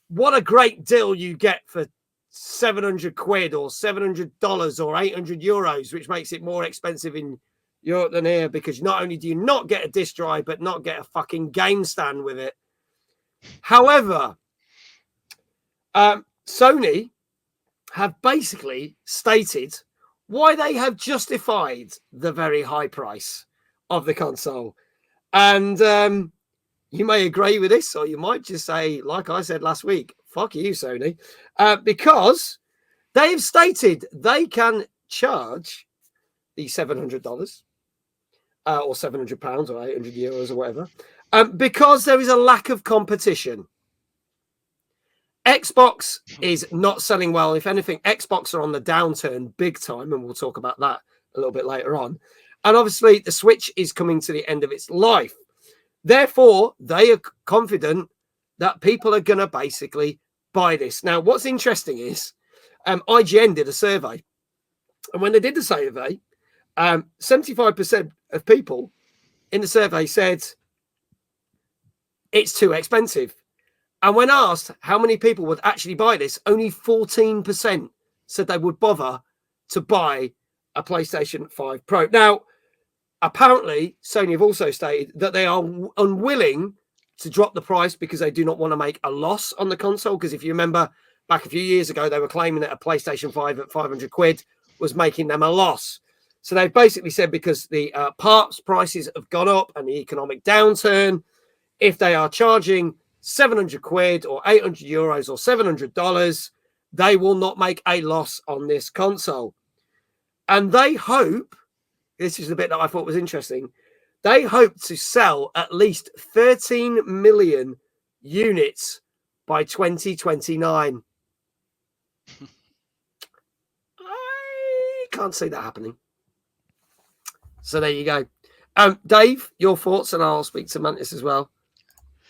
A: what a great deal you get for 700 quid or $700 or 800 euros, which makes it more expensive in Europe than here, because not only do you not get a disc drive, but not get a fucking game stand with it. However, Sony have basically stated why they have justified the very high price of the console. And you may agree with this, or you might just say, like I said last week, fuck you, Sony, because they've stated they can charge the $700 or £700 or 800 euros or whatever, because there is a lack of competition. Xbox is not selling well. If anything, Xbox are on the downturn big time, and we'll talk about that a little bit later on. And obviously, the Switch is coming to the end of its life. Therefore, they are confident that people are going to basically buy this. Now, what's interesting is IGN did a survey. And when they did the survey, 75% of people in the survey said it's too expensive. And when asked how many people would actually buy this, only 14% said they would bother to buy a PlayStation 5 Pro. Now, apparently, Sony have also stated that they are unwilling to drop the price because they do not want to make a loss on the console. Because if you remember back a few years ago, they were claiming that a PlayStation 5 at 500 quid was making them a loss. So they've basically said because the parts prices have gone up and the economic downturn, if they are charging 700 quid or 800 euros or $700, they will not make a loss on this console. And they hope, this is the bit that I thought was interesting, they hope to sell at least 13 million units by 2029. I can't see that happening. So there you go. Dave, your thoughts, and I'll speak to Mantis as well.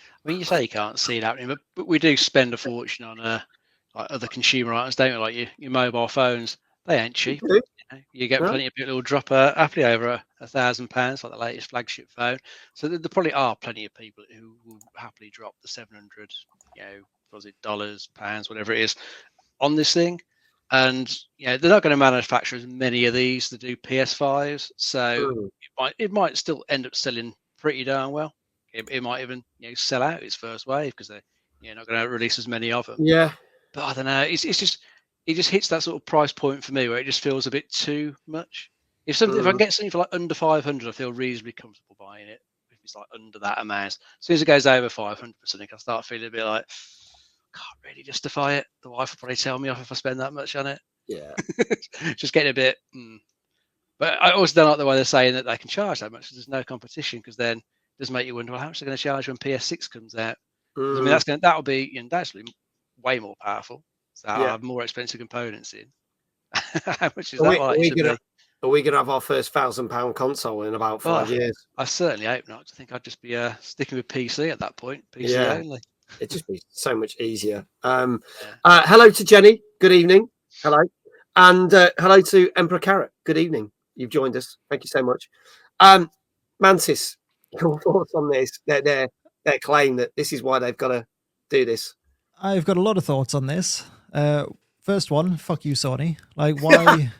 B: I mean, you say you can't see it happening, but we do spend a fortune on like other consumer items, don't we? Like your mobile phones. They ain't cheap. You get plenty of people who will drop happily over £1,000, like the latest flagship phone. So there probably are plenty of people who will happily drop the 700, was it dollars, pounds, whatever it is, on this thing. And they're not going to manufacture as many of these that do PS5s, so it might still end up selling pretty darn well. It might even sell out its first wave because they're not going to release as many of them.
A: Yeah,
B: but I don't know. It just hits that sort of price point for me where it just feels a bit too much. If I can get something for like under 500, I feel reasonably comfortable buying it. If it's like under that amount, as soon as it goes over 500 or something, I start feeling a bit like, can't really justify it. The wife will probably tell me off if I spend that much on it.
A: Yeah,
B: just getting a bit. But I also don't like the way they're saying that they can charge that much because there's no competition. Because then it does make you wonder, well, how much they're going to charge when PS6 comes out. I mean, that'll be that's way more powerful. So I'll have more expensive components in. How much is that likely to be?
A: Are we going to have our first £1,000 console in about 5 years?
B: I certainly hope not. I think I'd just be sticking with PC at that point. PC only.
A: It'd just be so much easier. Hello to Jenny. Good evening. Hello. And hello to Emperor Carrot. Good evening. You've joined us. Thank you so much. Mantis, your thoughts on this? Their claim that this is why they've got to do this.
C: I've got a lot of thoughts on this. First one, fuck you, Sony. Like, why?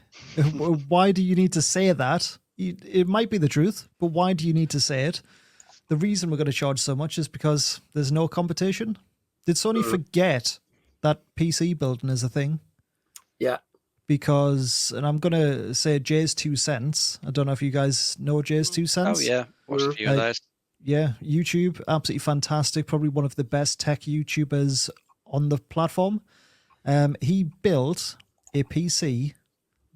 C: Why do you need to say that? It might be the truth, but why do you need to say it? The reason we're going to charge so much is because there's no competition. Did Sony forget that PC building is a thing?
A: Yeah.
C: Because, and I'm going to say Jay's 2 cents. I don't know if you guys know Jay's 2 cents.
B: Oh, yeah. Watched a few of those.
C: Yeah, YouTube, absolutely fantastic. Probably one of the best tech YouTubers on the platform. He built a PC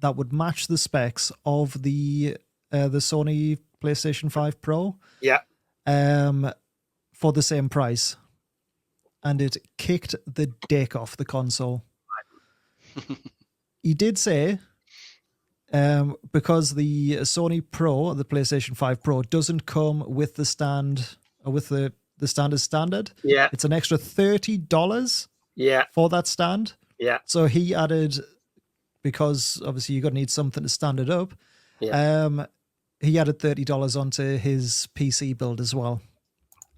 C: that would match the specs of the Sony PlayStation 5 Pro.
A: Yeah.
C: For the same price. And it kicked the dick off the console. He did say, because the Sony Pro, the PlayStation 5 Pro, doesn't come with the stand or with the standard.
A: Yeah.
C: It's an extra $30 for that stand.
A: Yeah.
C: So he added, because obviously you're going to need something to stand it up.
A: Yeah.
C: He added $30 onto his PC build as well.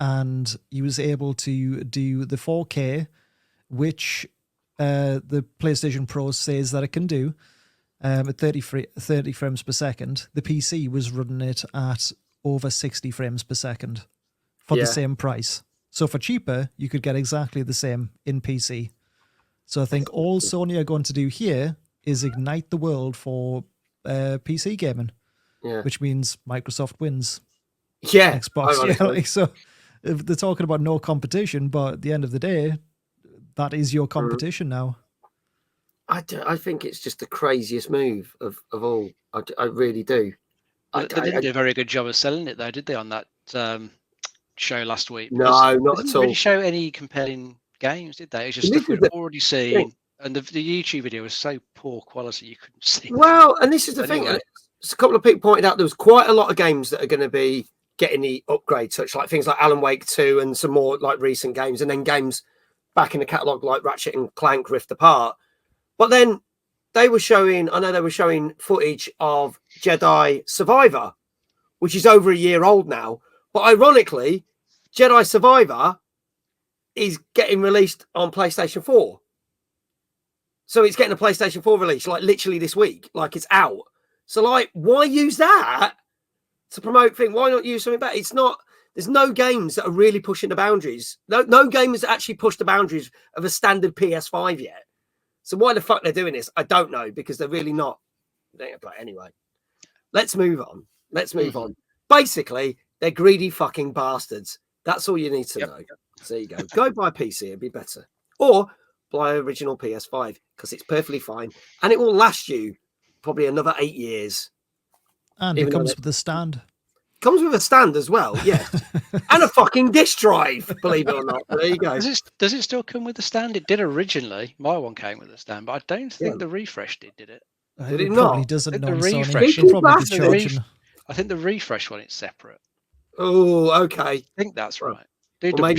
C: And he was able to do the 4K, which the PlayStation Pro says that it can do at 30 frames per second. The PC was running it at over 60 frames per second for the same price. So for cheaper, you could get exactly the same in PC. So I think all Sony are going to do here is ignite the world for PC gaming, which means Microsoft wins.
A: Yeah,
C: Xbox. So if they're talking about no competition, but at the end of the day, that is your competition now.
A: I think it's just the craziest move of all. I really do.
B: They didn't do a very good job of selling it, though, did they, on that show last week?
A: No, not at all. They didn't
B: really show any compelling games, did they? It's just stuff we'd already seen. And the YouTube video was so poor quality you couldn't see.
A: Well, and this is the thing. A couple of people pointed out there was quite a lot of games that are going to be getting the upgrade touch, like things like Alan Wake 2 and some more like recent games, and then games back in the catalogue like Ratchet and Clank Rift Apart. But then they were showing footage of Jedi Survivor, which is over a year old now. But ironically, Jedi Survivor is getting released on PlayStation 4. So it's getting a PlayStation 4 release, like literally this week, like it's out. So like, why use that to promote things? Why not use something better? It's not, there's no games that are really pushing the boundaries. No game has actually pushed the boundaries of a standard PS5 yet. So why the fuck they're doing this, I don't know, because they're really not. They ain't gonna play anyway. Let's move on. Basically, they're greedy fucking bastards. That's all you need to know. So there you go. Go buy a PC, it'd be better. Or buy original PS5, because it's perfectly fine. And it will last you probably another 8 years.
C: And it comes with a stand.
A: Comes with a stand as well, yeah. And a fucking disk drive, believe it or not. There you go.
B: Does it still come with a stand? It did originally. My one came with a stand, but I don't think the refresh did it?
A: Did it
C: probably
A: not?
C: Doesn't know.
B: The
C: refresh.
B: I think the refresh one is separate.
A: Oh, okay.
B: I think that's right.
A: Well,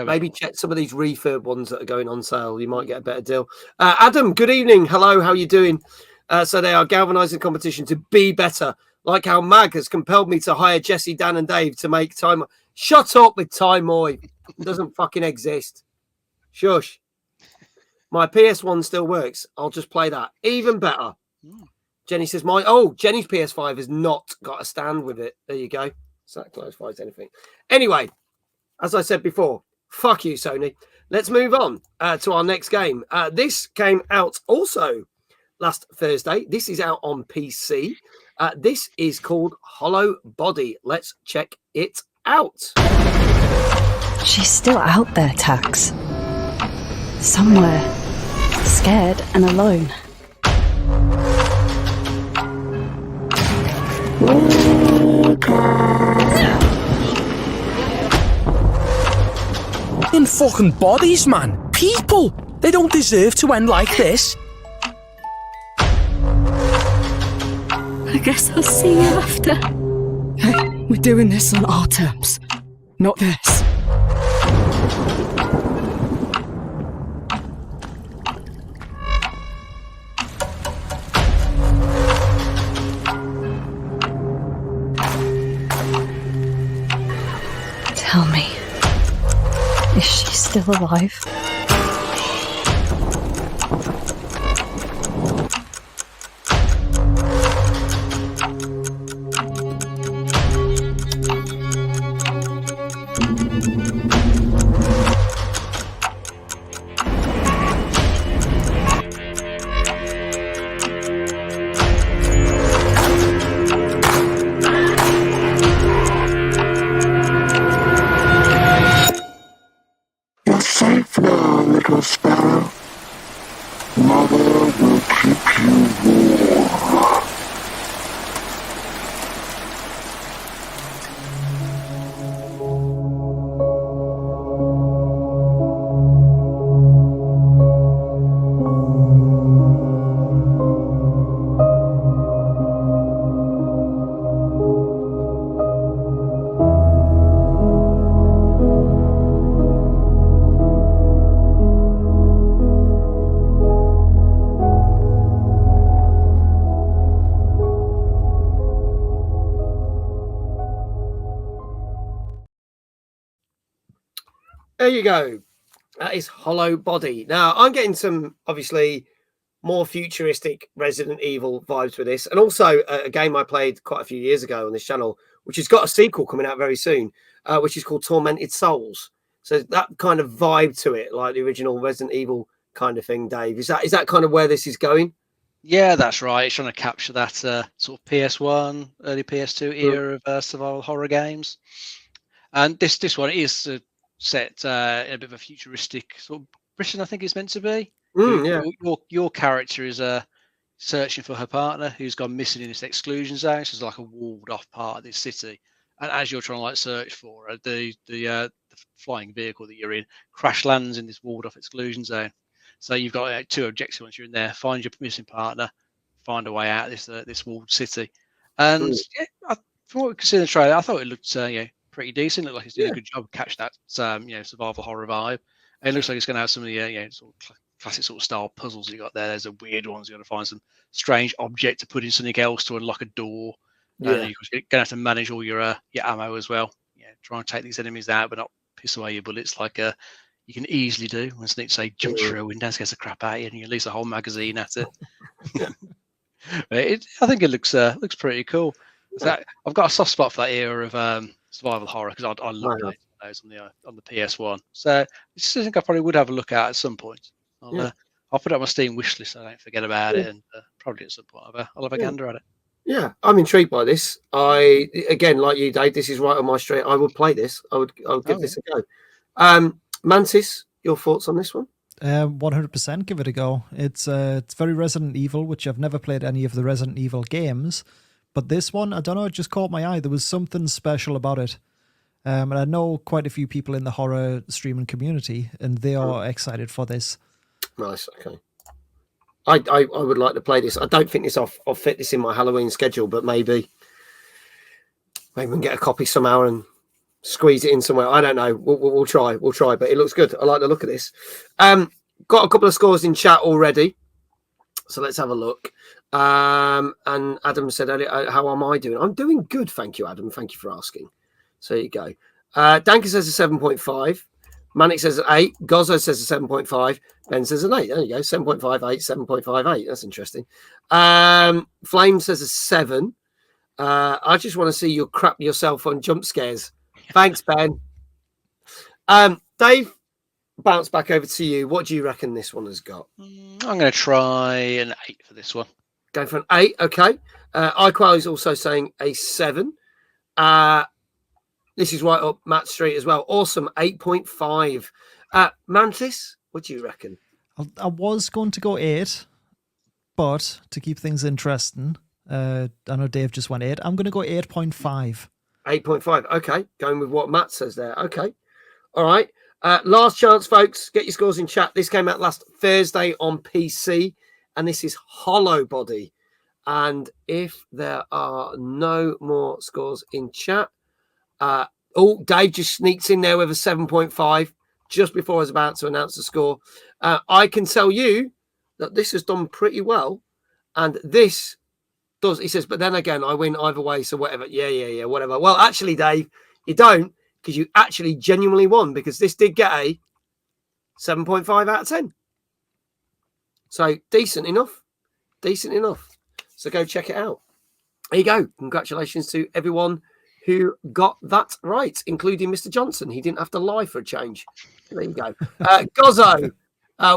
A: maybe check some of these refurb ones that are going on sale. You might get a better deal. Adam, good evening. Hello, how are you doing? So they are galvanizing competition to be better. Like how Mag has compelled me to hire Jesse, Dan, and Dave to make time. Shut up with Time Moy. It doesn't fucking exist. Shush. My PS1 still works. I'll just play that. Even better. Jenny says, Jenny's PS5 has not got a stand with it. There you go. So that clarifies anything. Anyway, as I said before, fuck you, Sony. Let's move on to our next game. This came out also last Thursday. This is out on PC. This is called Hollobody. Let's check it out.
I: She's still out there, Tax. Somewhere. Scared and alone.
J: In fucking bodies, man. People. They don't deserve to end like this.
I: I guess I'll see you after. Hey, we're doing this on our terms, not theirs. Tell me, is she still alive?
A: There you go. That is Hollobody. Now, I'm getting some, obviously, more futuristic Resident Evil vibes with this. And also a game I played quite a few years ago on this channel, which has got a sequel coming out very soon, which is called Tormented Souls. So that kind of vibe to it, like the original Resident Evil kind of thing, Dave. Is that kind of where this is going?
B: Yeah, that's right. It's trying to capture that sort of PS1, early PS2 era of survival horror games. And this one is set in a bit of a futuristic sort of Britain, I think it's meant to be.
A: Yeah.
B: Your character is searching for her partner who's gone missing in this exclusion zone. She's like a walled off part of this city. And as you're trying to like search for her, the flying vehicle that you're in crash lands in this walled off exclusion zone. So you've got two objectives once you're in there: find your missing partner, find a way out of this walled city. And from what we could see in the trailer, I thought it looked pretty decent. It looked like it's doing a good job of catch that survival horror vibe. And it looks like it's going to have some of the sort of classic sort of style puzzles you got there. There's a weird ones. You got to find some strange object to put in something else to unlock a door. You're going to have to manage all your ammo as well. Try and take these enemies out, but not piss away your bullets like you can easily do when Sneak say jumps through a window, gets a crap at you, and you release a whole magazine at it. I think it looks pretty cool. I've got a soft spot for that era of survival horror because I love those on the PS1. So it's something I probably would have a look at some point. I'll put it on my Steam wish list so I don't forget about it, and probably at some point I'll have a gander at it.
A: Yeah, I'm intrigued by this. Again, like you, Dave, this is right on my street. I would play this. I would give this a go. Mantis, your thoughts on this one?
C: 100% give it a go. It's very Resident Evil, which I've never played any of the Resident Evil games, but this one, I don't know, it just caught my eye. There was something special about it. And I know quite a few people in the horror streaming community, and they are excited for this.
A: Nice, okay. I would like to play this. I don't think I'll fit this in my Halloween schedule, but maybe we can get a copy somehow and squeeze it in somewhere. I don't know. We'll try. But it looks good. I like the look of this. Got a couple of scores in chat already, so let's have a look. And Adam said earlier, how am I doing? I'm doing good, thank you, Adam. Thank you for asking. So there you go. Danka says a 7.5. Manic says an 8. Gozzo says a 7.5. Ben says an 8. There you go. 7.58, 7.58. That's interesting. Flame says a 7. I just want to see you crap yourself on jump scares. Thanks, Ben. Dave, bounce back over to you. What do you reckon this one has got?
B: I'm going to try an 8 for this one.
A: Go for an 8. Okay. iQual is also saying a 7. This is right up Matt Street as well. Awesome. 8.5. Mantis, what do you reckon?
C: I was going to go 8, but to keep things interesting, I know Dave just went 8. I'm going to go 8.5.
A: 8.5. Okay. Going with what Matt says there. Okay. All right. Last chance, folks. Get your scores in chat. This came out last Thursday on PC, and this is Hollobody. And if there are no more scores in chat, Dave just sneaks in there with a 7.5 just before I was about to announce the score. I can tell you that this has done pretty well, and this does. He says, but then again, I win either way, so whatever. Yeah, whatever. Well, actually, Dave, you don't, because you actually genuinely won, because this did get a 7.5 out of 10. So decent enough. So go check it out. There you go. Congratulations to everyone who got that right, including Mr. Johnson. He didn't have to lie for a change. There you go. Gozzo,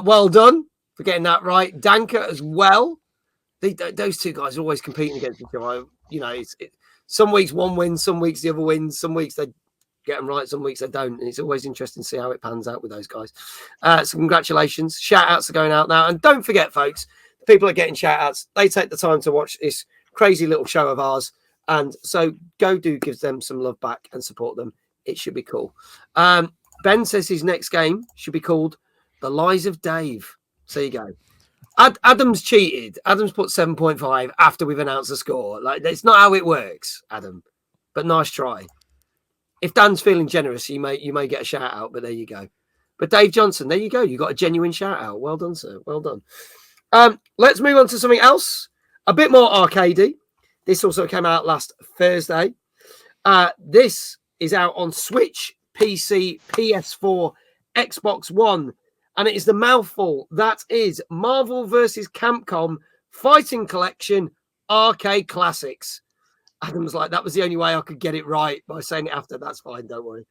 A: well done for getting that right. Danka as well. Those two guys are always competing against each other. Some weeks one wins, some weeks the other wins, some weeks they get them right, some weeks they don't. And it's always interesting to see how it pans out with those guys. So congratulations. Shout outs are going out now. And don't forget, folks, the people are getting shout outs. They take the time to watch this crazy little show of ours. And so give them some love back and support them. It should be cool. Ben says his next game should be called The Lies of Dave. So there you go. Adam's cheated. Adam's put 7.5 after we've announced the score. Like, that's not how it works, Adam. But nice try. If Dan's feeling generous, you may get a shout out, but there you go. But Dave Johnson, there you go. You got a genuine shout out. Well done, sir. Well done. Let's move on to something else. A bit more arcadey. This also came out last Thursday. This is out on Switch, PC, PS4, Xbox One. And it is the mouthful. That is Marvel vs. Capcom Fighting Collection Arcade Classics. Adam's like, that was the only way I could get it right by saying it after. That's fine, don't worry.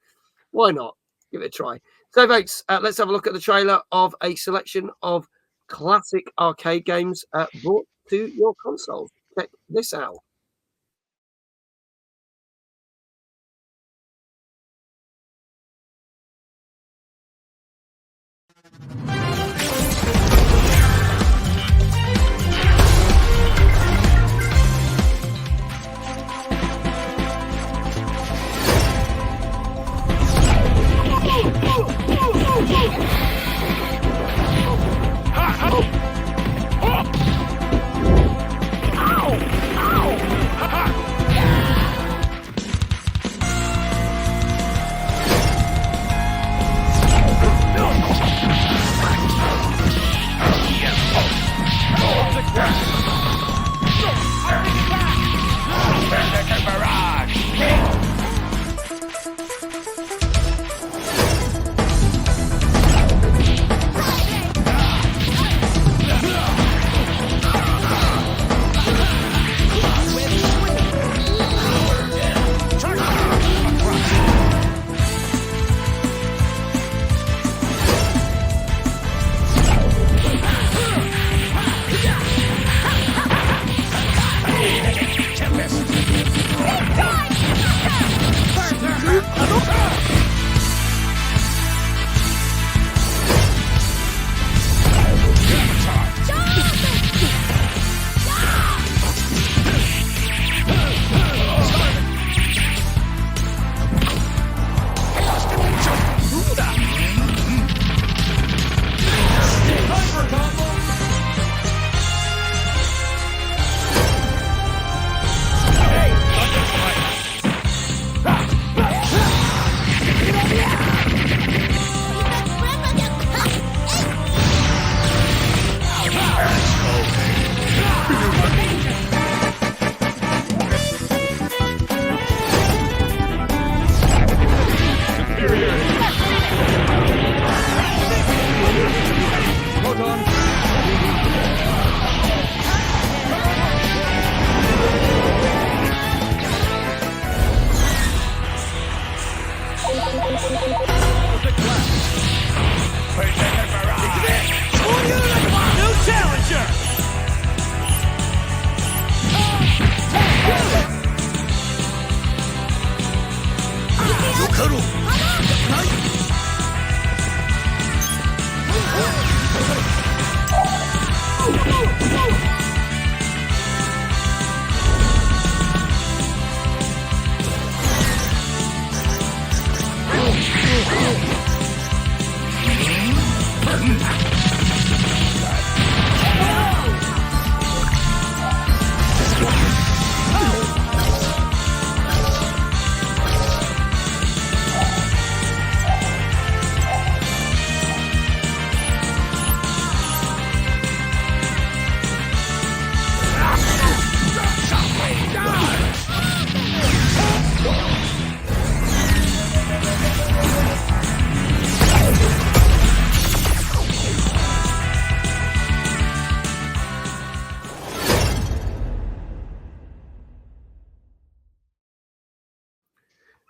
A: Why not? Give it a try. So, folks, let's have a look at the trailer of a selection of classic arcade games brought to your consoles. Check this out.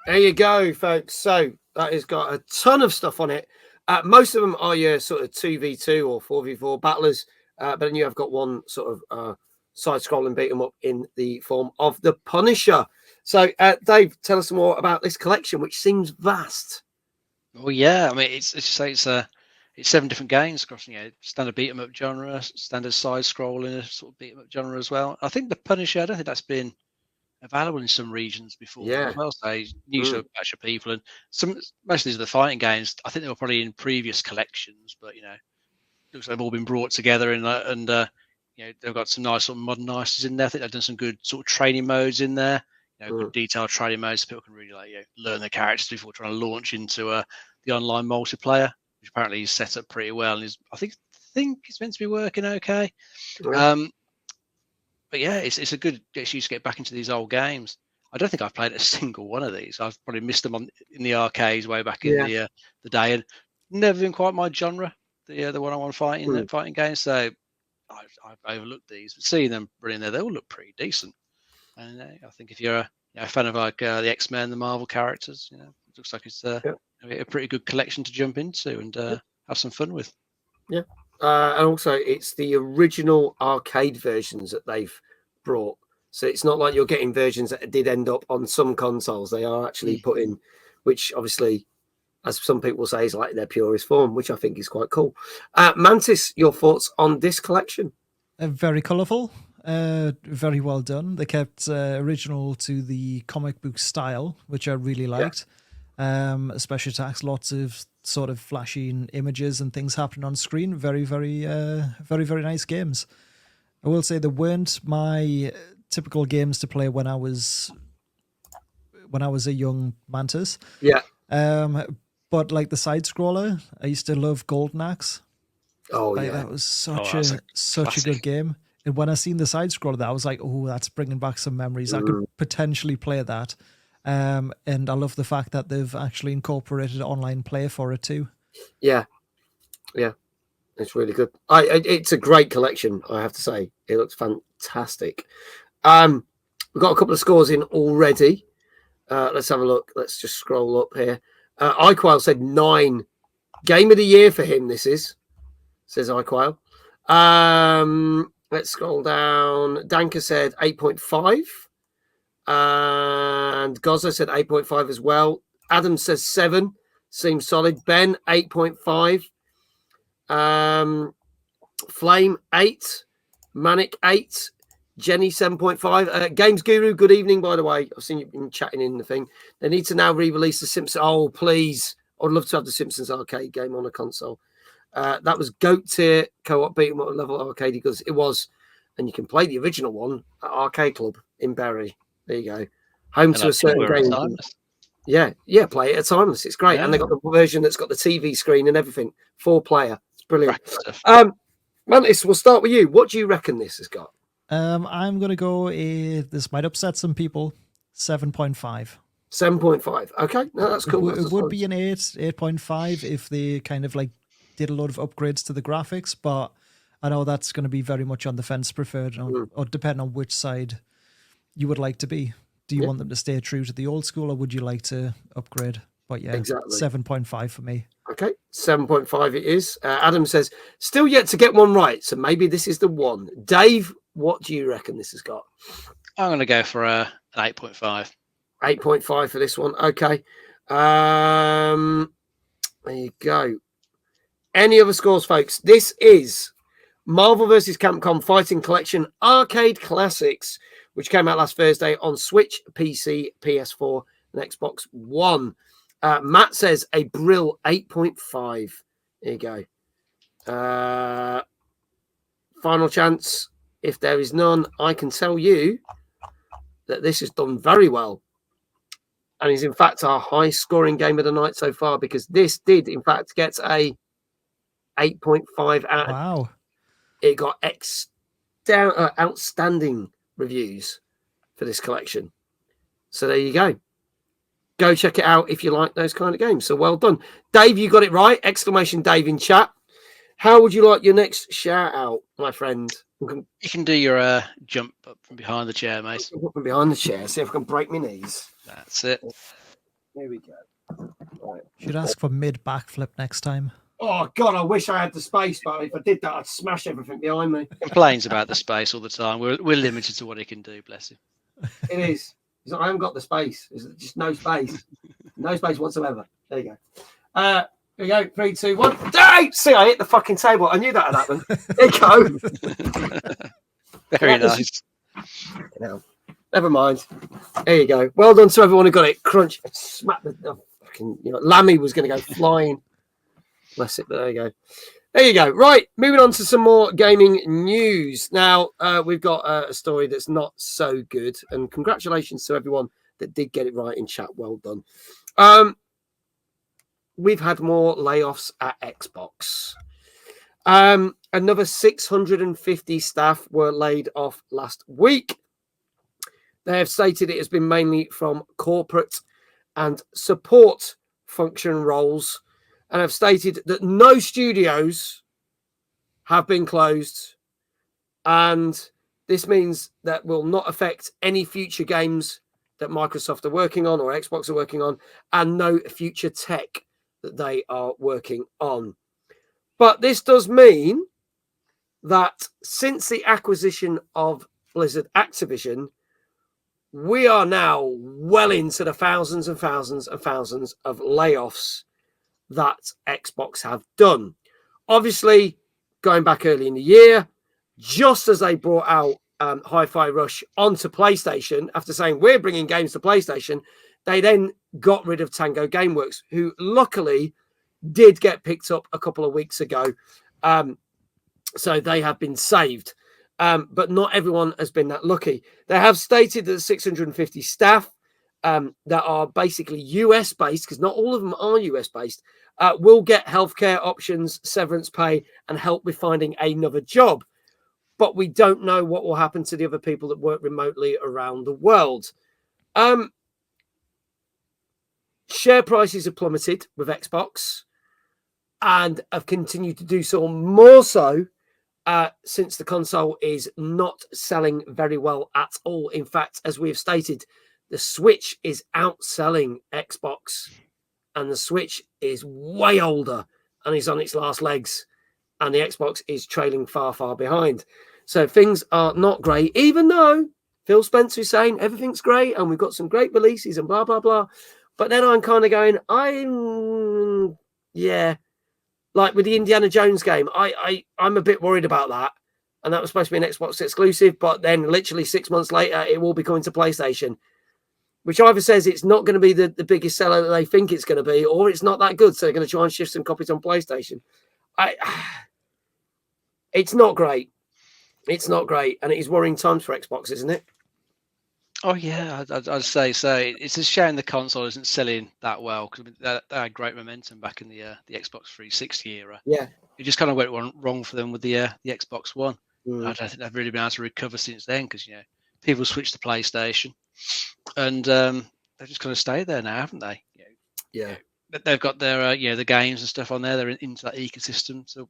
A: There you go, folks. So that has got a ton of stuff on it. Most of them are your sort of 2v2 or 4v4 battlers, but then you have got one sort of side-scrolling beat 'em up in the form of the Punisher. So, Dave, tell us some more about this collection, which seems vast.
B: Well, yeah, I mean, it's 7 different games across, standard beat 'em up genre, standard side-scrolling sort of beat 'em up genre as well. I think the Punisher, I don't think that's been available in some regions before.
A: Yeah.
B: Well, say new to a batch of people, and most of these are the fighting games. I think they were probably in previous collections, but looks like they've all been brought together and they've got some nice sort of modern niceties in there. I think they've done some good sort of training modes in there. Good detailed training modes so people can really learn the characters before trying to launch into the online multiplayer, which apparently is set up pretty well and I think it's meant to be working okay. Yeah. But yeah, it's a good excuse to get back into these old games. I don't think I've played a single one of these. I've probably missed them in the arcades way back in the day. And never been quite my genre. The one-on-one fighting games. So I've overlooked these. But seeing them running there, they all look pretty decent. And I think if you're a fan of like the X-Men, the Marvel characters, it looks like it's a pretty good collection to jump into and have some fun with.
A: Yeah, and also it's the original arcade versions that they've brought. So it's not like you're getting versions that did end up on some consoles. They are actually put in, which obviously, as some people say, is like their purest form, which I think is quite cool. Mantis, your thoughts on this collection?
C: Very colourful, very well done. They kept original to the comic book style, which I really liked. Special attacks, lots of sort of flashing images and things happening on screen. Very, very nice games. I will say they weren't my typical games to play when I was a young Mantis.
A: Yeah.
C: But like the side scroller, I used to love Golden Axe.
A: Oh
C: like,
A: yeah,
C: that was such a good game. And when I seen the side scroller, I was like, oh, that's bringing back some memories. I could potentially play that. And I love the fact that they've actually incorporated online play for it too.
A: Yeah, it's really good. It's a great collection, I have to say. It looks fantastic. We've got a couple of scores in already. Let's have a look. Let's just scroll up here. iQuile said 9. Game of the year for him, this is, says iQuile. Let's scroll down. Danka said 8.5. And Gozza said 8.5 as well. Adam says 7. Seems solid. Ben, 8.5. Flame, 8. Manic, 8. Jenny, 7.5. Games Guru, good evening, by the way. I've seen you've been chatting in the thing. They need to now re-release the Simpsons. Oh, please. I'd love to have the Simpsons arcade game on a console. That was GOAT tier co-op beat 'em up level arcade because it was. And you can play the original one at Arcade Club in Bury. There you go. Home to a certain game. Yeah, play it at Timeless. It's great. Yeah. And they got the version that's got the TV screen and everything. 4-player. It's brilliant. Mantis, we'll start with you. What do you reckon this has got?
C: I'm going to go, this might upset some people, 7.5.
A: 7.5. Okay, no, that's cool.
C: It would be an 8.5 if they kind of like did a lot of upgrades to the graphics, but I know that's going to be very much on the fence preferred, or depending on which side you would like to be. Do you want them to stay true to the old school, or would you like to upgrade? But yeah, exactly. 7.5 for me.
A: Okay, 7.5 it is. Adam says, still yet to get one right, so maybe this is the one. Dave, what do you reckon this has got?
B: I'm going to go for an 8.5.
A: 8.5 for this one. Okay. There you go. Any other scores, folks? This is Marvel vs. Capcom Fighting Collection Arcade Classics, which came out last Thursday on Switch, PC, PS4, and Xbox One. Matt says a Brill 8.5. There you go. Final chance. If there is none, I can tell you that this has done very well. And is in fact our high scoring game of the night so far, because this did in fact get a 8.5 out.
C: Wow.
A: It got outstanding reviews for this collection. So there you go. Go check it out if you like those kind of games. So well done. Dave, you got it right. Exclamation Dave in chat. How would you like your next shout out, my friend?
B: You can do your jump up from behind the chair, mate.
A: Up from behind the chair. See if I can break my knees.
B: That's it.
A: Here we go. Right.
C: Should ask for mid backflip next time.
A: Oh, God, I wish I had the space, but if I did that, I'd smash everything behind me.
B: Complains about the space all the time. We're limited to what he can do, bless him.
A: It is. I haven't got the space. There's just no space. No space whatsoever. There you go. Here we go. 3, 2, 1. Hey! See, I hit the fucking table. I knew that had happened. There you go.
B: Very nice.
A: No, never mind. There you go. Well done to everyone who got it. Crunch. Smack the fucking, Lammy was going to go flying. Bless it, but there you go. There you go. Right, moving on to some more gaming news. Now, we've got a story that's not so good, and congratulations to everyone that did get it right in chat. Well done. We've had more layoffs at Xbox. Another 650 staff were laid off last week. They have stated it has been mainly from corporate and support function roles. and have stated that no studios have been closed, and this means that will not affect any future games that Microsoft are working on or Xbox are working on, and no future tech that they are working on. But this does mean that since the acquisition of Blizzard Activision, we are now well into the thousands and thousands and thousands of layoffs that Xbox have done. Obviously, going back early in the year, just as they brought out Hi-Fi Rush onto PlayStation, after saying we're bringing games to PlayStation, they then got rid of Tango Gameworks, who luckily did get picked up a couple of weeks ago. So they have been saved. But not everyone has been that lucky. They have stated that 650 staff that are basically US based, because not all of them are US based, will get healthcare options, severance pay, and help with finding another job. But we don't know what will happen to the other people that work remotely around the world. Share prices have plummeted with Xbox and have continued to do so, more so since the console is not selling very well at all. In fact, as we have stated, the Switch is outselling Xbox, and the Switch is way older and is on its last legs, and the Xbox is trailing far, far behind. So things are not great, even though Phil Spencer is saying everything's great and we've got some great releases and blah, blah, blah. But then I'm kind of going, like with the Indiana Jones game, I'm a bit worried about that. And that was supposed to be an Xbox exclusive, but then literally 6 months later, it will be coming to PlayStation, which either says it's not going to be the biggest seller that they think it's going to be, or it's not that good, so they're going to try and shift some copies on PlayStation. It's not great. It's not great, and it is worrying times for Xbox, isn't it?
B: Oh yeah, I'd say so. It's a shame the console isn't selling that well, because they had great momentum back in the Xbox 360 era.
A: Yeah,
B: it just kind of went wrong for them with the Xbox One. I don't think they've really been able to recover since then, because people switched to PlayStation, and they've just kind of stayed there now, haven't they?
A: Yeah.
B: They've got their the games and stuff on there. They're into that ecosystem. So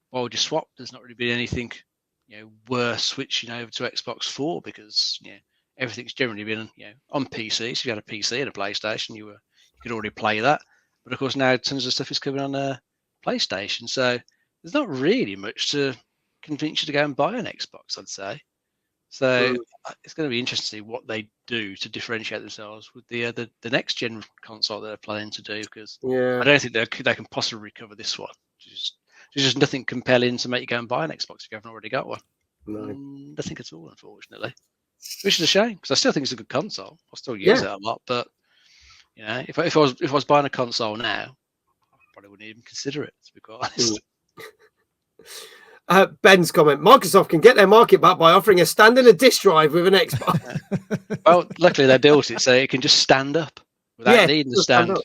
B: why would you swap? There's not really been anything worth switching over to Xbox 4, because everything's generally been on PC. So if you had a PC and a PlayStation, you could already play that. But of course now tons of stuff is coming on PlayStation. So there's not really much to convince you to go and buy an Xbox, I'd say. So it's going to be interesting to see what they do to differentiate themselves with the next gen console they're planning to do, because I don't think they can possibly recover this one. There's just nothing compelling to make you go and buy an Xbox if you haven't already got one.
A: No.
B: Nothing at all, unfortunately. Which is a shame, because I still think it's a good console. I still use it a lot, but if I was buying a console now, I probably wouldn't even consider it, to be quite honest.
A: Ben's comment: Microsoft can get their market back by offering a standalone disk drive with an Xbox.
B: Well, luckily they built it so it can just stand up without needing to stand.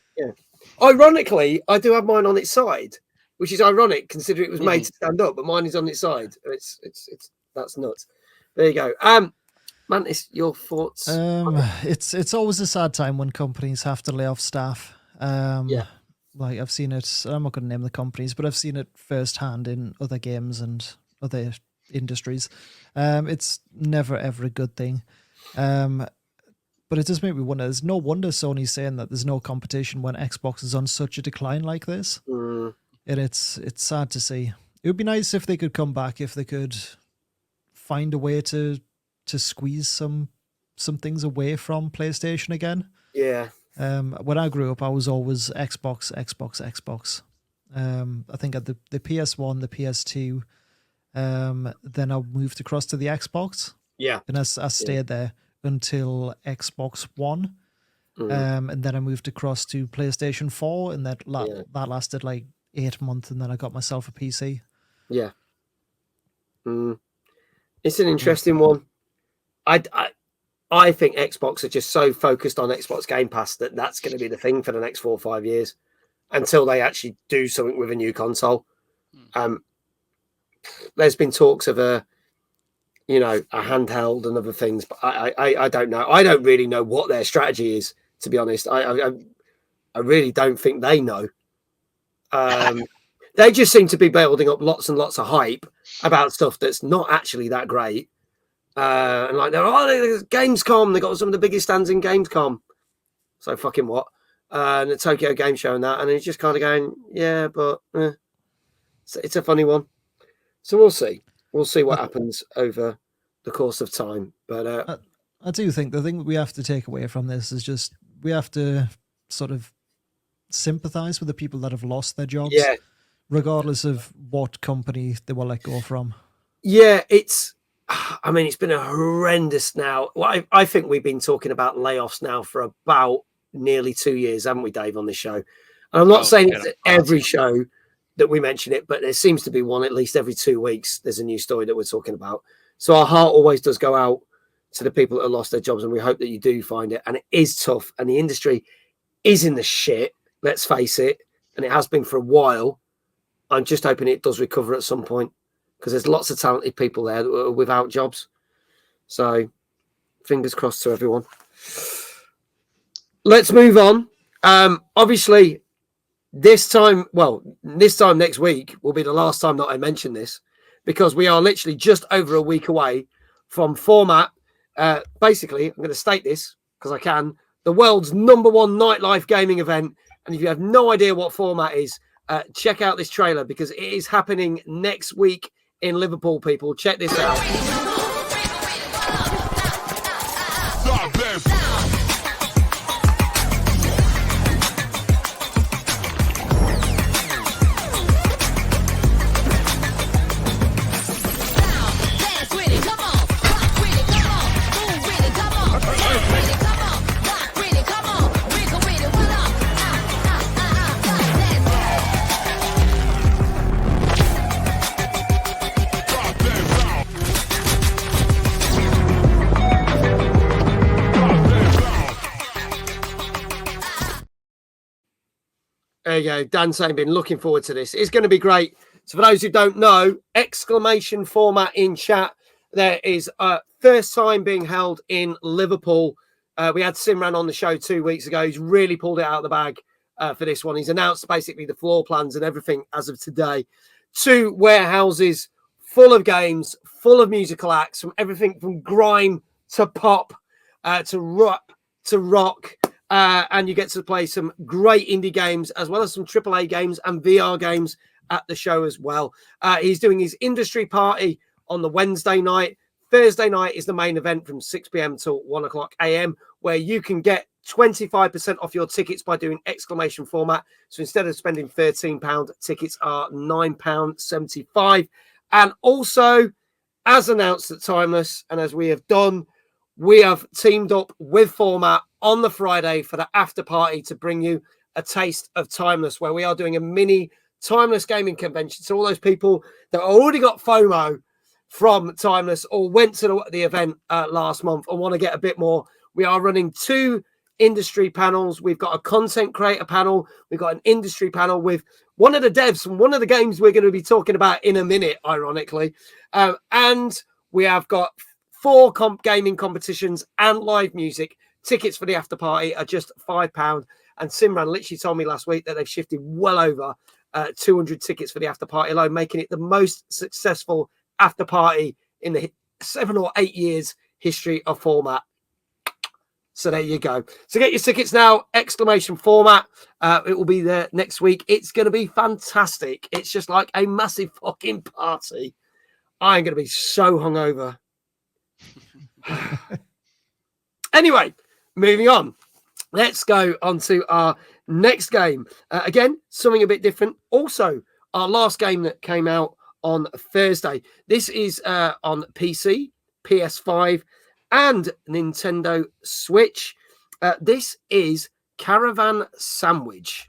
A: Ironically, I do have mine on its side, which is ironic considering it was made to stand up, but mine is on its side. It's that's nuts. There you go. Mantis, your thoughts?
C: It's always a sad time when companies have to lay off staff. Like I've seen it. I'm not going to name the companies, but I've seen it firsthand in other games and other industries. It's never ever a good thing. But it does make me wonder. There's no wonder Sony's saying that there's no competition when Xbox is on such a decline like this. And it's sad to see. It would be nice if they could come back, if they could find a way to squeeze some things away from PlayStation again.
A: Yeah.
C: When I grew up, I was always Xbox. I think at the PS1, the PS2, then I moved across to the Xbox.
A: Yeah.
C: And I stayed there until Xbox One. And then I moved across to PlayStation 4, and that lasted like 8 months, and then I got myself a PC.
A: Yeah. It's an interesting one. I think Xbox are just so focused on Xbox Game Pass that that's going to be the thing for the next 4 or 5 years until they actually do something with a new console. There's been talks of a handheld and other things, but I don't know. I don't really know what their strategy is, to be honest. I really don't think they know. They just seem to be building up lots and lots of hype about stuff that's not actually that great. And like, there's Gamescom. They got some of the biggest stands in Gamescom. So fucking what? And the Tokyo Game Show and that. And it's just kind of going, yeah, but it's a funny one. So we'll see. We'll see what happens over the course of time. But
C: I do think the thing that we have to take away from this is just we have to sort of sympathize with the people that have lost their jobs, regardless of what company they were let go from.
A: Yeah, it's been a horrendous now. Well, I think we've been talking about layoffs now for about nearly 2 years, haven't we, Dave, on this show? And I'm not saying it's every show that we mention it, but there seems to be one at least every 2 weeks. There's a new story that we're talking about. So our heart always does go out to the people that have lost their jobs, and we hope that you do find it. And it is tough, and the industry is in the shit, let's face it, and it has been for a while. I'm just hoping it does recover at some point, because there's lots of talented people there that are without jobs. So fingers crossed to everyone. Let's move on. Obviously, this time next week will be the last time that I mention this, because we are literally just over a week away from Format. Basically, I'm going to state this because I can. The world's #1 nightlife gaming event. And if you have no idea what Format is, check out this trailer, because it is happening next week in Liverpool, people. Check this out. There you go. Dan saying, been looking forward to this. It's going to be great. So for those who don't know, exclamation Format in chat. There is a first time being held in Liverpool. We had Simran on the show 2 weeks ago. He's really pulled it out of the bag for this one. He's announced basically the floor plans and everything as of today. 2 warehouses full of games, full of musical acts, from everything from grime to pop to rock. And you get to play some great indie games, as well as some AAA games and VR games at the show as well. He's doing his industry party on the Wednesday night. Thursday night is the main event from 6 p.m. till 1 o'clock a.m., where you can get 25% off your tickets by doing exclamation Format. So instead of spending £13, tickets are £9.75. And also, as announced at Timeless, and as we have done, we have teamed up with Format on the Friday for the after party to bring you a taste of Timeless, where we are doing a mini Timeless gaming convention. So all those people that already got FOMO from Timeless or went to the event last month and want to get a bit more, we are running 2 industry panels. We've got a content creator panel. We've got an industry panel with one of the devs from one of the games we're going to be talking about in a minute, ironically. And we have got 4 gaming competitions and live music. Tickets for the after party are just £5. And Simran literally told me last week that they've shifted well over 200 tickets for the after party alone, making it the most successful after party in the 7 or 8 years history of Format. So there you go. So get your tickets now, exclamation Format. It will be there next week. It's going to be fantastic. It's just like a massive fucking party. I'm going to be so hungover. Anyway, moving on. Let's go on to our next game. Again, something a bit different. Also, our last game that came out on Thursday. This is on PC, PS5, and Nintendo Switch. This is Caravan Sandwich.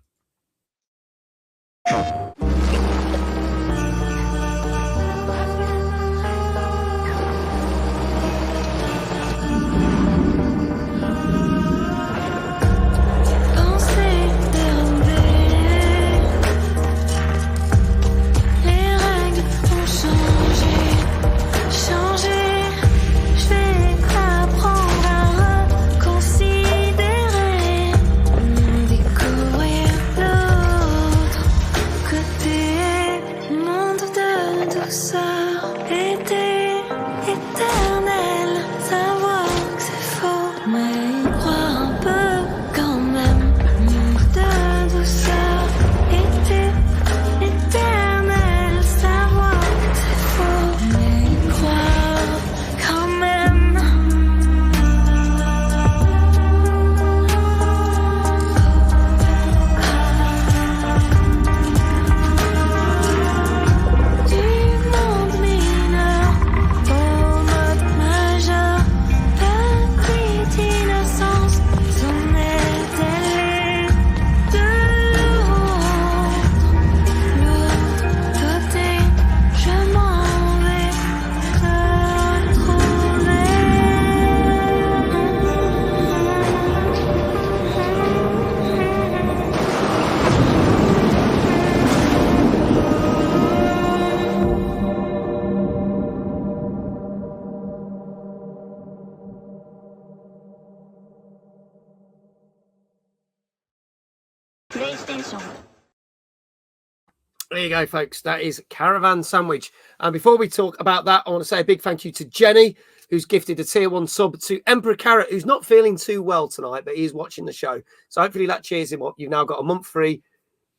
A: There you go, folks. That is Caravan Sandwich. And before we talk about that, I want to say a big thank you to Jenny, who's gifted a tier 1 sub, to Emperor Carrot, who's not feeling too well tonight, but he's watching the show. So hopefully that cheers him up. You've now got a month free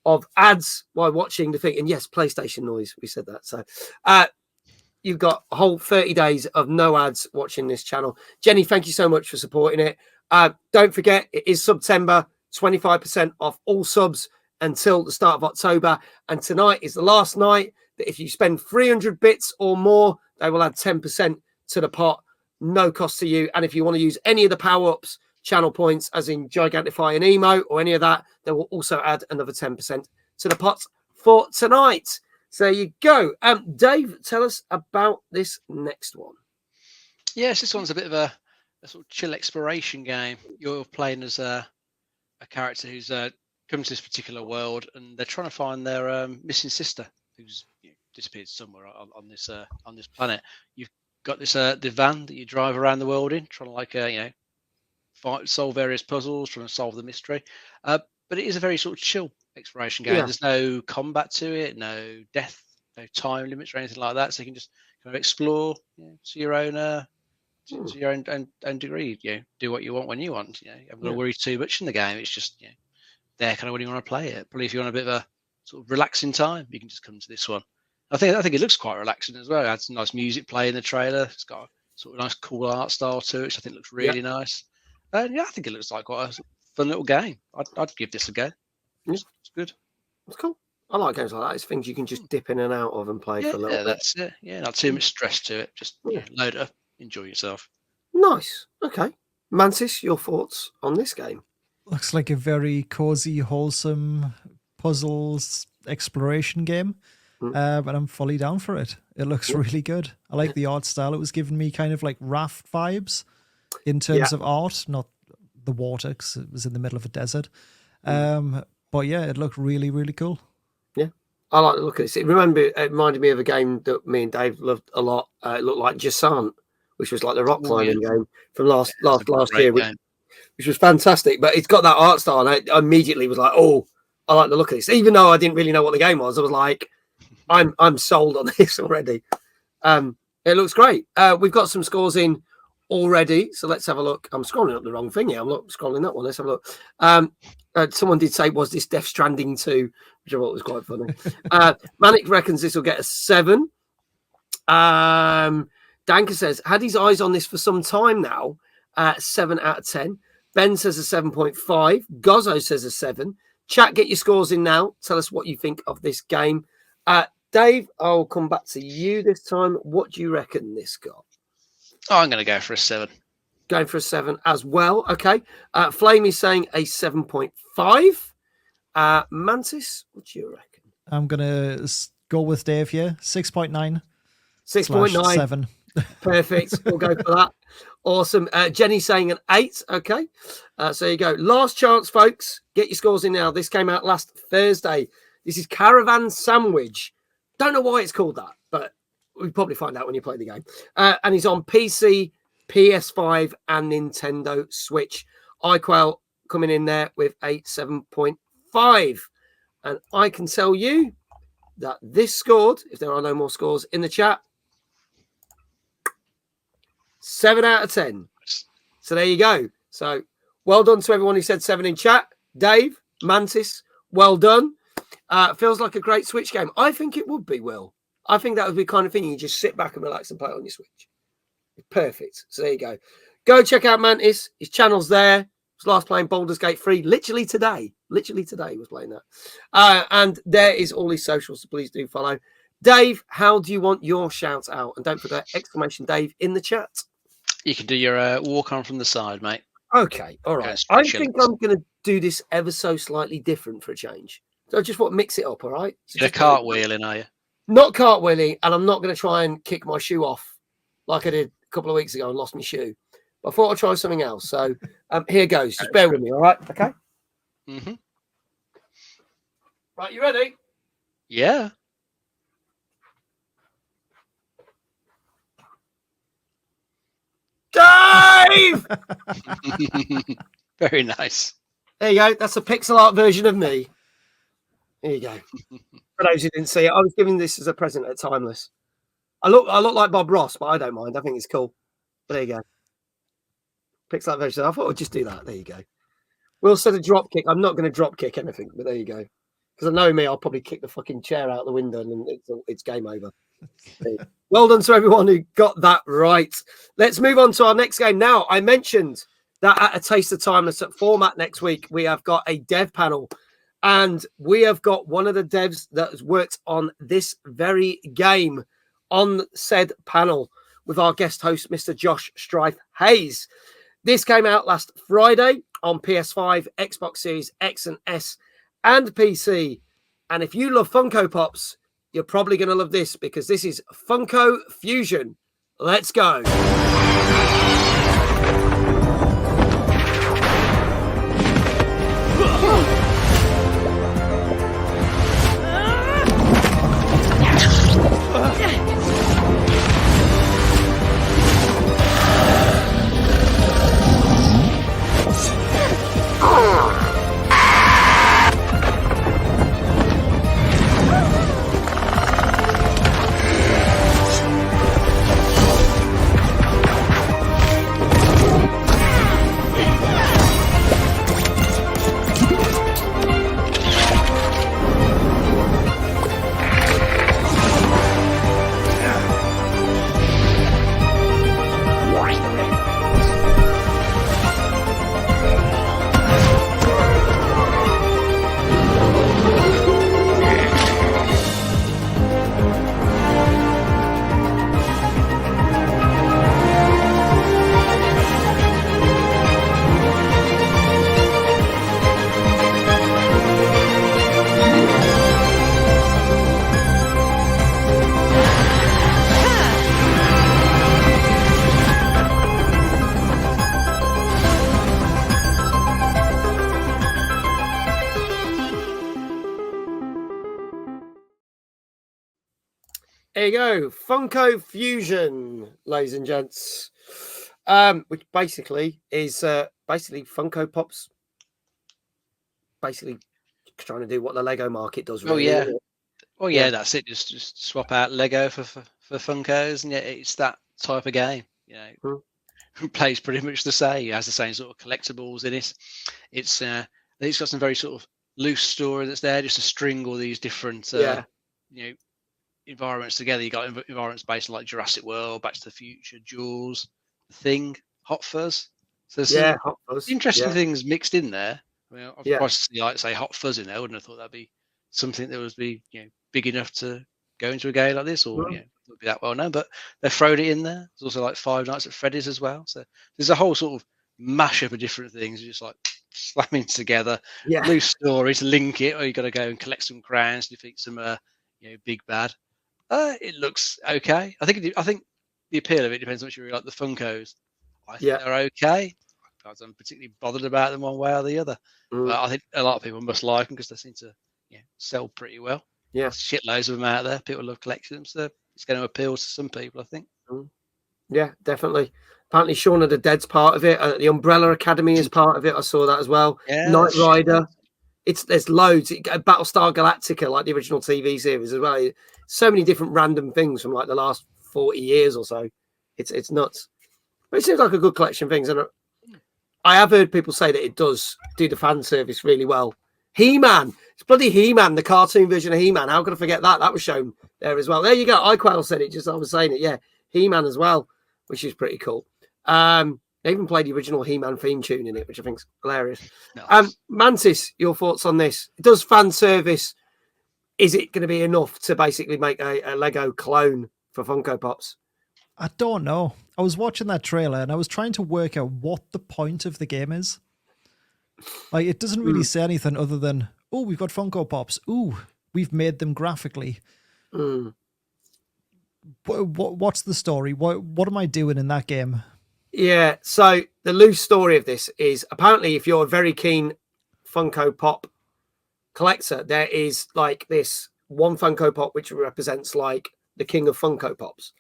A: of ads while watching the thing. And yes, PlayStation noise. We said that. So you've got a whole 30 days of no ads watching this channel. Jenny, thank you so much for supporting it. Don't forget, it is September, 25% off all subs until the start of October. And tonight is the last night that if you spend 300 bits or more, they will add 10% to the pot. No cost to you. And if you want to use any of the power-ups, channel points, as in Gigantify and Emo or any of that, they will also add another 10% to the pot for tonight. So there you go. Dave, tell us about this next one.
B: Yes, this one's a bit of a sort of chill exploration game. You're playing as a character who's come to this particular world, and they're trying to find their missing sister, who's disappeared somewhere on this planet. You've got this the van that you drive around the world in, trying to solve various puzzles, trying to solve the mystery. But it is a very sort of chill exploration game. There's no combat to it, no death, no time limits or anything like that. So you can just kind of explore to your own degree. Do what you want when you want. You haven't got to worry too much in the game. It's just there kind of when you want to play it. Probably if you want a bit of a sort of relaxing time, you can just come to this one. I think it looks quite relaxing as well. It had some nice music playing in the trailer. It's got a sort of nice, cool art style to it, which I think looks really nice. And I think it looks like quite a fun little game. I'd give this a go. It's good.
A: It's cool. I like games like that. It's things you can just dip in and out of and play for a little bit.
B: That's it. Yeah, not too much stress to it. Just load it up, enjoy yourself.
A: Nice. Okay. Mantis, your thoughts on this game?
C: Looks like a very cozy, wholesome puzzles exploration game. But I'm fully down for it. It looks really good. I like the art style. It was giving me kind of like Raft vibes in terms of art, not the water, because it was in the middle of a desert. But yeah, it looked really, really cool. Yeah,
A: I like the look at this. It reminded me of a game that me and Dave loved a lot. It looked like Jasant, which was like the rock climbing game from last year, which was fantastic. But it's got that art style, and I immediately was like, oh, I like the look of this. Even though I didn't really know what the game was, I was like, I'm sold on this already. It looks great. We've got some scores in already, so let's have a look. I'm scrolling up the wrong thing here. I'm not scrolling that one. Let's have a look. Someone did say, was this Death Stranding 2? Which I thought was quite funny. Manic reckons this will get a 7. Danker says, had his eyes on this for some time now. 7 out of 10. Ben says a 7.5. Gozzo says a 7. Chat, get your scores in now. Tell us what you think of this game. Dave, I'll come back to you this time. What do you reckon this got?
B: Oh, I'm going to go for a 7.
A: Going for a 7 as well. Okay. Flame is saying a 7.5. Mantis, what do you reckon?
C: I'm going to go with Dave here. 6.9.
A: 6.9.
C: 7.
A: Perfect. We'll go for that. Awesome. Jenny's saying an 8. Okay. So there you go. Last chance, folks. Get your scores in now. This came out last Thursday. This is Caravan Sandwich. Don't know why it's called that, but we'll probably find out when you play the game. And he's on PC, PS5, and Nintendo Switch. iQuell coming in there with a 7.5. And I can tell you that this scored, if there are no more scores in the chat, 7 out of 10. So there you go. So well done to everyone who said 7 in chat. Dave, Mantis, well done. Feels like a great Switch game. I think it would be, Will. I think that would be the kind of thing you just sit back and relax and play on your Switch. Perfect. So there you go. Go check out Mantis. His channel's there. He was last playing Baldur's Gate 3 literally today. Literally today he was playing that. And there is all his socials, so please do follow. Dave, how do you want your shout out? And don't forget exclamation Dave in the chat.
B: You can do your walk on from the side, mate.
A: Okay. All right. I think I'm going to do this ever so slightly different for a change. So I just want to mix it up, all right? So
B: you're cartwheeling, are you?
A: Not cartwheeling, and I'm not going to try and kick my shoe off like I did a couple of weeks ago and lost my shoe. But I thought I'd try something else. So here goes. Just bear with me, all right? Okay?
B: Mm-hmm.
A: Right, you ready?
B: Yeah.
A: Dave!
B: Very nice.
A: There you go. That's a pixel art version of me. There you go. For those who didn't see it, I was giving this as a present at Timeless. I look like Bob Ross, but I don't mind. I think it's cool. But there you go. Pixel version. I thought I'd just do that. There you go. Will said a drop kick. I'm not going to drop kick anything, but there you go. Because I know me, I'll probably kick the fucking chair out the window and it's game over. Well done to everyone who got that right. Let's move on to our next game. Now, I mentioned that at A Taste of Timeless at Format next week, we have got a dev panel. And we have got one of the devs that has worked on this very game on said panel with our guest host, Mr. Josh Strife Hayes. This came out last Friday on PS5, Xbox Series X and S, and PC. And if you love Funko Pops, you're probably going to love this because this is Funko Fusion. Let's go. There you go, Funko Fusion, ladies and gents, which basically is basically Funko Pops, basically trying to do what the Lego market does. Really.
B: Oh yeah, that's it. Just swap out Lego for Funkos, and yeah, it's that type of game. You know, plays pretty much the same. It has the same sort of collectibles in it. It's got some very sort of loose story that's there, just to string all these different environments together. You got environments based on like Jurassic World, Back to the Future, Jaws, The Thing, Hot Fuzz. So there's
A: Hot Fuzz.
B: Interesting things mixed in there. I mean, I'm surprised to see, like, say, Hot Fuzz in there. I wouldn't have thought that'd be something that would be big enough to go into a game like this, or would be that well known. But they've thrown it in there. There's also like Five Nights at Freddy's as well. So there's a whole sort of mashup of different things, just like slamming together. Loose story to link it, or you got to go and collect some crowns, defeat some big bad. It looks okay. I think the appeal of it depends on what you really like. The Funkos, I think they're okay. I'm particularly bothered about them one way or the other. But I think a lot of people must like them because they seem to sell pretty well.
A: Yeah,
B: shitloads of them out there. People love collecting them, so it's going to appeal to some people, I think.
A: Yeah, definitely. Apparently, Shaun of the Dead's part of it. The Umbrella Academy is part of it. I saw that as well. Knight Rider. There's loads. Battlestar Galactica, like the original TV series as well. So many different random things from like the last 40 years or so. It's nuts. But it seems like a good collection of things. And I have heard people say that it does do the fan service really well. He-Man. It's bloody He-Man, the cartoon version of He-Man. How could I forget that? That was shown there as well. There you go. iQuell said it, just I was saying it. Yeah, He-Man as well, which is pretty cool. They even played the original He-Man theme tune in it, which I think is hilarious. Nice. Mantis, your thoughts on this? It does fan service. Is it going to be enough to basically make a Lego clone for Funko Pops?
C: I don't know. I was watching that trailer and I was trying to work out what the point of the game is. Like, it doesn't really say anything other than, oh, we've got Funko Pops. Ooh, we've made them graphically. What's the story? What am I doing in that game?
A: Yeah, so the loose story of this is apparently if you're a very keen Funko Pop collector, there is like this one Funko Pop which represents like the king of Funko Pops.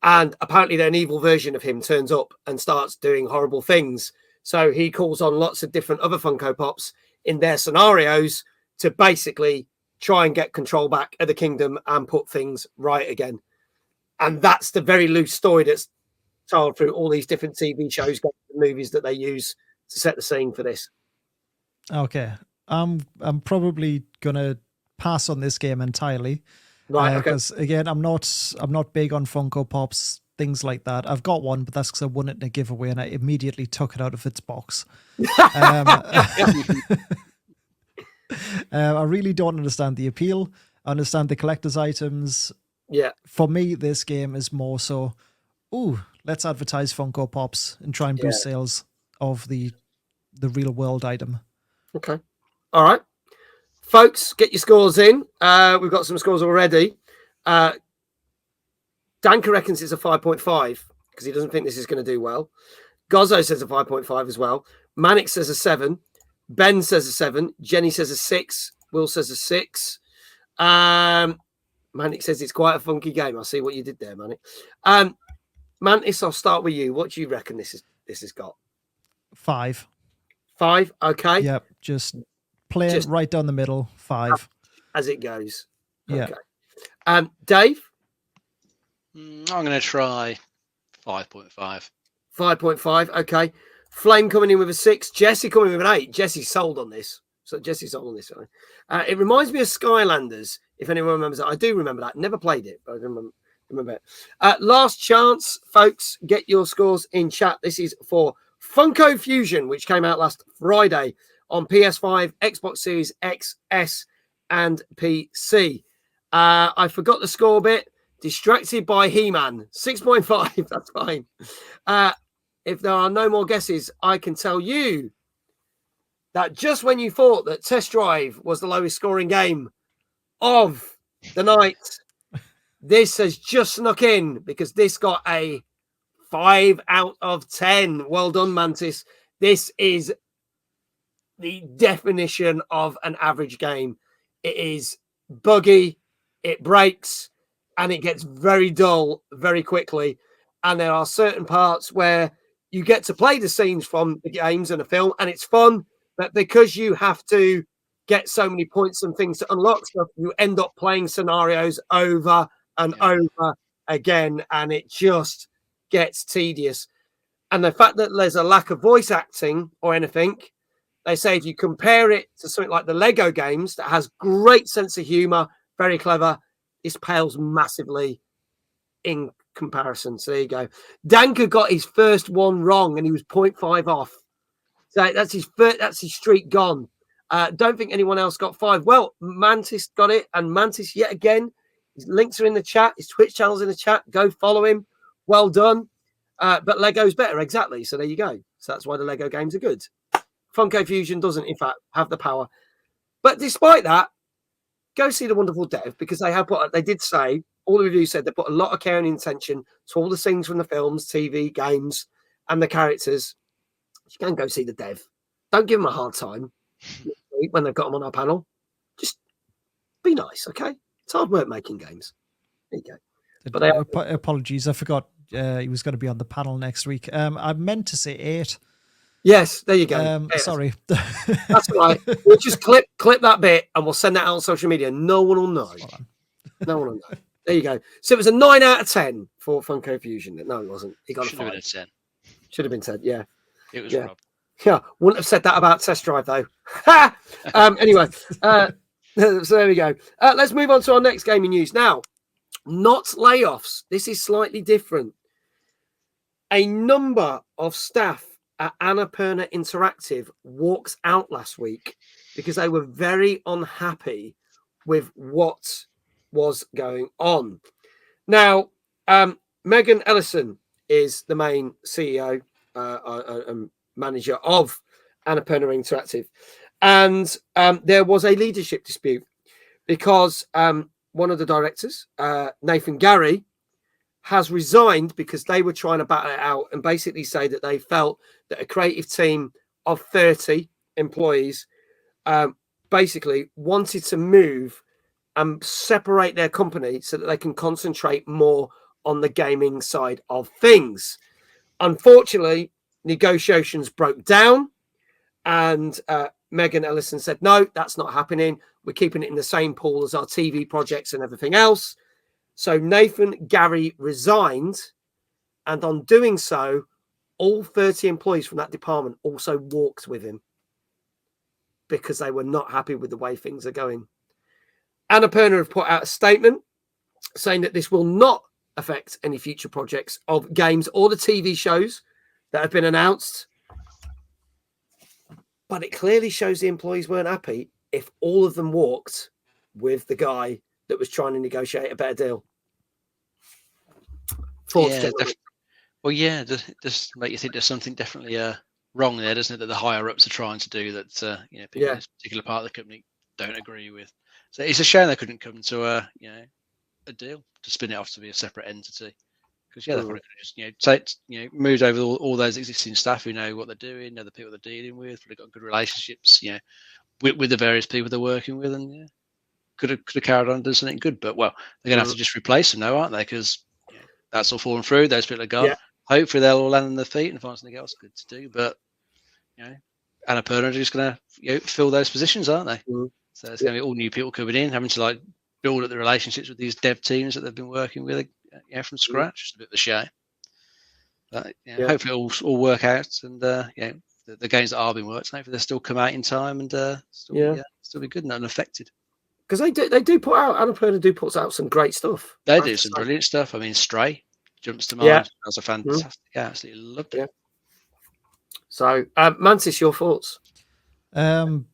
A: And apparently an evil version of him turns up and starts doing horrible things. So he calls on lots of different other Funko Pops in their scenarios to basically try and get control back of the kingdom and put things right again. And that's the very loose story that's told through all these different TV shows, movies that they use to set the scene for this.
C: Okay. I'm probably gonna pass on this game entirely.
A: Right, okay.
C: Because again, I'm not big on Funko Pops, things like that. I've got one, but that's because I won it in a giveaway and I immediately took it out of its box. I really don't understand the appeal. I understand the collector's items.
A: Yeah.
C: For me, this game is more so, let's advertise Funko Pops and try and boost sales of the real world item.
A: Okay. All right. Folks, get your scores in. We've got some scores already. Danka reckons it's a 5.5 because he doesn't think this is going to do well. Gozzo says a 5.5 as well. Manic says a 7. Ben says a 7. Jenny says a 6. Will says a 6. Manic says it's quite a funky game. I see what you did there, Manic. Mantis, I'll start with you. What do you reckon this has got?
C: 5.
A: 5. Okay.
C: Yep. Just play it right down the middle. 5.
A: As it goes.
C: Yeah.
A: Okay. Dave?
B: I'm going to try 5.5.
A: 5.5. Okay. Flame coming in with a 6. Jesse coming with an 8. Jesse's sold on this. So Jesse's sold on this one. It reminds me of Skylanders, if anyone remembers that. I do remember that. Never played it, but I remember it. Last chance, folks. Get your scores in chat. This is for Funko Fusion, which came out last Friday on PS5, Xbox Series X, S, and PC. I forgot the score bit. Distracted by He-Man. 6.5. That's fine. If there are no more guesses, I can tell you that just when you thought that Test Drive was the lowest scoring game of the night, this has just snuck in because this got a 5 out of 10. Well done, Mantis. This is the definition of an average game. It is buggy, it breaks, and it gets very dull very quickly. And there are certain parts where you get to play the scenes from the games and the film, and it's fun. But because you have to get so many points and things to unlock stuff, you end up playing scenarios over and over again, and it just gets tedious. And the fact that there's a lack of voice acting or anything, they say if you compare it to something like the Lego games that has great sense of humor, very clever, this pales massively in comparison. So there you go. Danka got his first one wrong and he was 0.5 off. So that's his streak gone. Don't think anyone else got 5. Well, Mantis got it, and Mantis yet again. His links are in the chat. His Twitch channel's in the chat. Go follow him. Well done. But Lego's better, exactly. So there you go. So that's why the Lego games are good. Funko Fusion doesn't, in fact, have the power. But despite that, go see The Wonderful Dev, because they did say, all the reviews said they put a lot of care and intention to all the things from the films, TV, games, and the characters. You can go see the dev. Don't give them a hard time when they've got them on our panel. Just be nice, okay? It's hard work making games. There you go. But
C: apologies, I forgot he was going to be on the panel next week. I meant to say 8.
A: Yes, there you go.
C: Sorry.
A: That's all right. We'll just clip that bit and we'll send that out on social media. No one will know. No one will know. There you go. So it was a 9 out of 10 for Funko Fusion. No, it wasn't. He got a 5.
B: Should have been a 10.
A: Should have been 10, yeah.
B: It was Rob.
A: Yeah, wouldn't have said that about Test Drive, though. Anyway, so there we go. Let's move on to our next gaming news. Now, not layoffs. This is slightly different. A number of staff at Annapurna Interactive walked out last week because they were very unhappy with what was going on. Now, Megan Ellison is the main CEO manager of Annapurna Interactive, and there was a leadership dispute because one of the directors, Nathan Gary, has resigned because they were trying to battle it out and basically say that they felt that a creative team of 30 employees basically wanted to move and separate their company so that they can concentrate more on the gaming side of things. Unfortunately, negotiations broke down and Megan Ellison said, no, that's not happening. we're keeping it in the same pool as our TV projects and everything else. So Nathan Gary resigned, and on doing so, all 30 employees from that department also walked with him because they were not happy with the way things are going. Annapurna have put out a statement saying that this will not affect any future projects of games or the TV shows that have been announced. But it clearly shows the employees weren't happy if all of them walked with the guy that was trying to negotiate a better deal.
B: Just make you think there's something definitely wrong there, doesn't it? That the higher ups are trying to do that. People in this particular part of the company don't agree with. So it's a shame they couldn't come to a deal to spin it off to be a separate entity. Because they probably could have just moved over all those existing staff who know what they're doing, know the people they're dealing with, probably got good relationships, with the various people they're working with, and could have carried on and done something good. But they're gonna have to just replace them now, aren't they? Because that's all fallen through. Those people are gone. Yeah. Hopefully they'll all land on their feet and find something else good to do. But Annapurna are just gonna fill those positions, aren't they? So it's gonna be all new people coming in, having to build up the relationships with these dev teams that they've been working with from scratch. Just a bit of a shame. But hopefully it'll all work out, and the games that are being worked, hopefully they'll still come out in time and still be good and unaffected.
A: Because they do put out, Annapurna puts out some great stuff.
B: They do some brilliant stuff. I mean, Stray jumps to mind. Yeah. That's a fantastic. Yeah, absolutely loved it. Yeah. So,
A: Mantis, your thoughts?
C: I want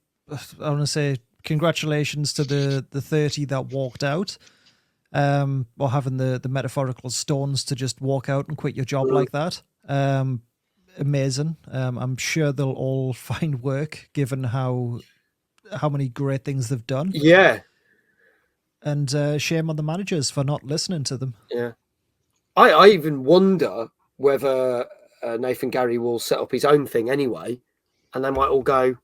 C: to say congratulations to the 30 that walked out, or having the metaphorical stones to just walk out and quit your job like that. Amazing. I'm sure they'll all find work given how many great things they've done.
A: Yeah.
C: And shame on the managers for not listening to them.
A: Yeah. I even wonder whether Nathan Gary will set up his own thing anyway, and they might all go.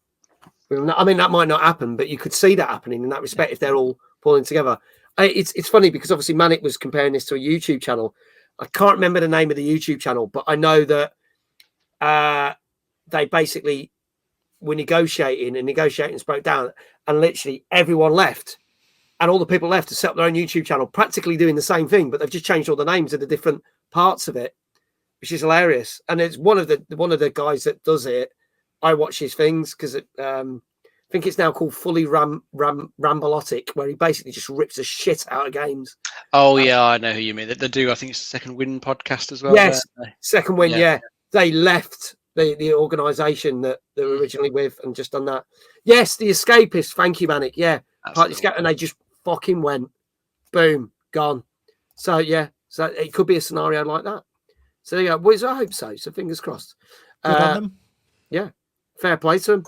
A: I mean, that might not happen, but you could see that happening in that respect if they're all pulling together. It's funny because obviously Manic was comparing this to a YouTube channel. I can't remember the name of the YouTube channel, but I know that they basically were negotiating and negotiations broke down, and literally everyone left, and all the people left to set up their own YouTube channel, practically doing the same thing, but they've just changed all the names of the different parts of it, which is hilarious. And it's one of the guys that does it. I watch his things because I think it's now called Fully Rambolotic, where he basically just rips the shit out of games.
B: Oh yeah, I know who you mean. They do. I think it's Second Wind podcast as well.
A: Yes, Second Wind. Yeah. They left the organisation that they were originally with and just done that. Yes, the Escapists. Thank you, Manic. Yeah, and they just fucking went, boom, gone. So so it could be a scenario like that. So yeah, boys, I hope so. So fingers crossed.
C: Good on them.
A: Yeah, fair play to him.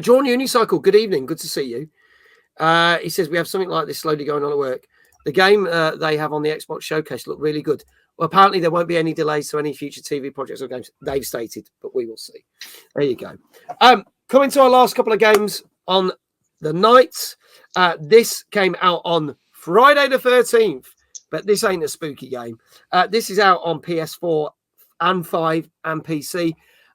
A: Drawn Unicycle, good evening. Good to see you. He says we have something like this slowly going on at work. The game they have on the Xbox Showcase looked really good. Well, apparently there won't be any delays to any future TV projects or games, they've stated, but we will see. There you go. Coming to our last couple of games on the night. This came out on Friday the 13th, but this ain't a spooky game. This is out on PS4 and 5 and PC.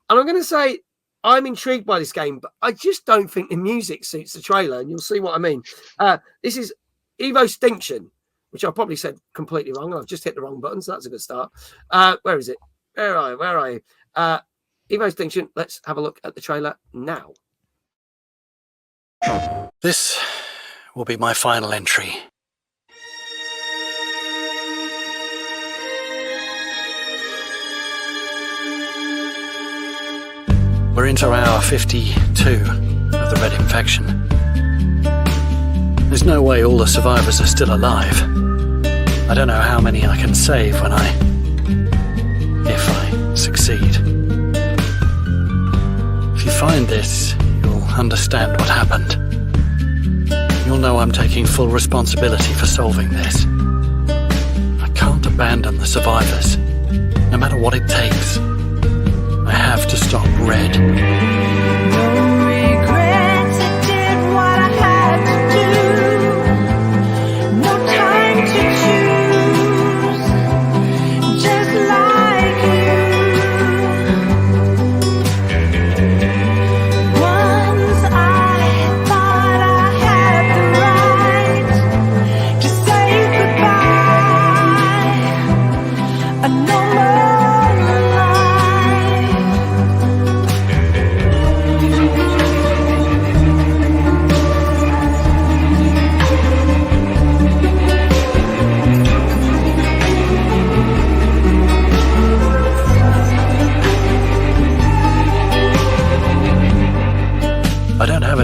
A: And I'm going to say I'm intrigued by this game, but I just don't think the music suits the trailer, and you'll see what I mean. This is Evotinction, which I probably said completely wrong. I've just hit the wrong button, so that's a good start. Where is it? Where are you? Evotinction. Let's have a look at the trailer now.
K: This will be my final entry. We're into hour 52 of the Red Infection. There's no way all the survivors are still alive. I don't know how many I can save if I succeed. If you find this, you'll understand what happened. You'll know I'm taking full responsibility for solving this. I can't abandon the survivors, no matter what it takes. I have to stop Red.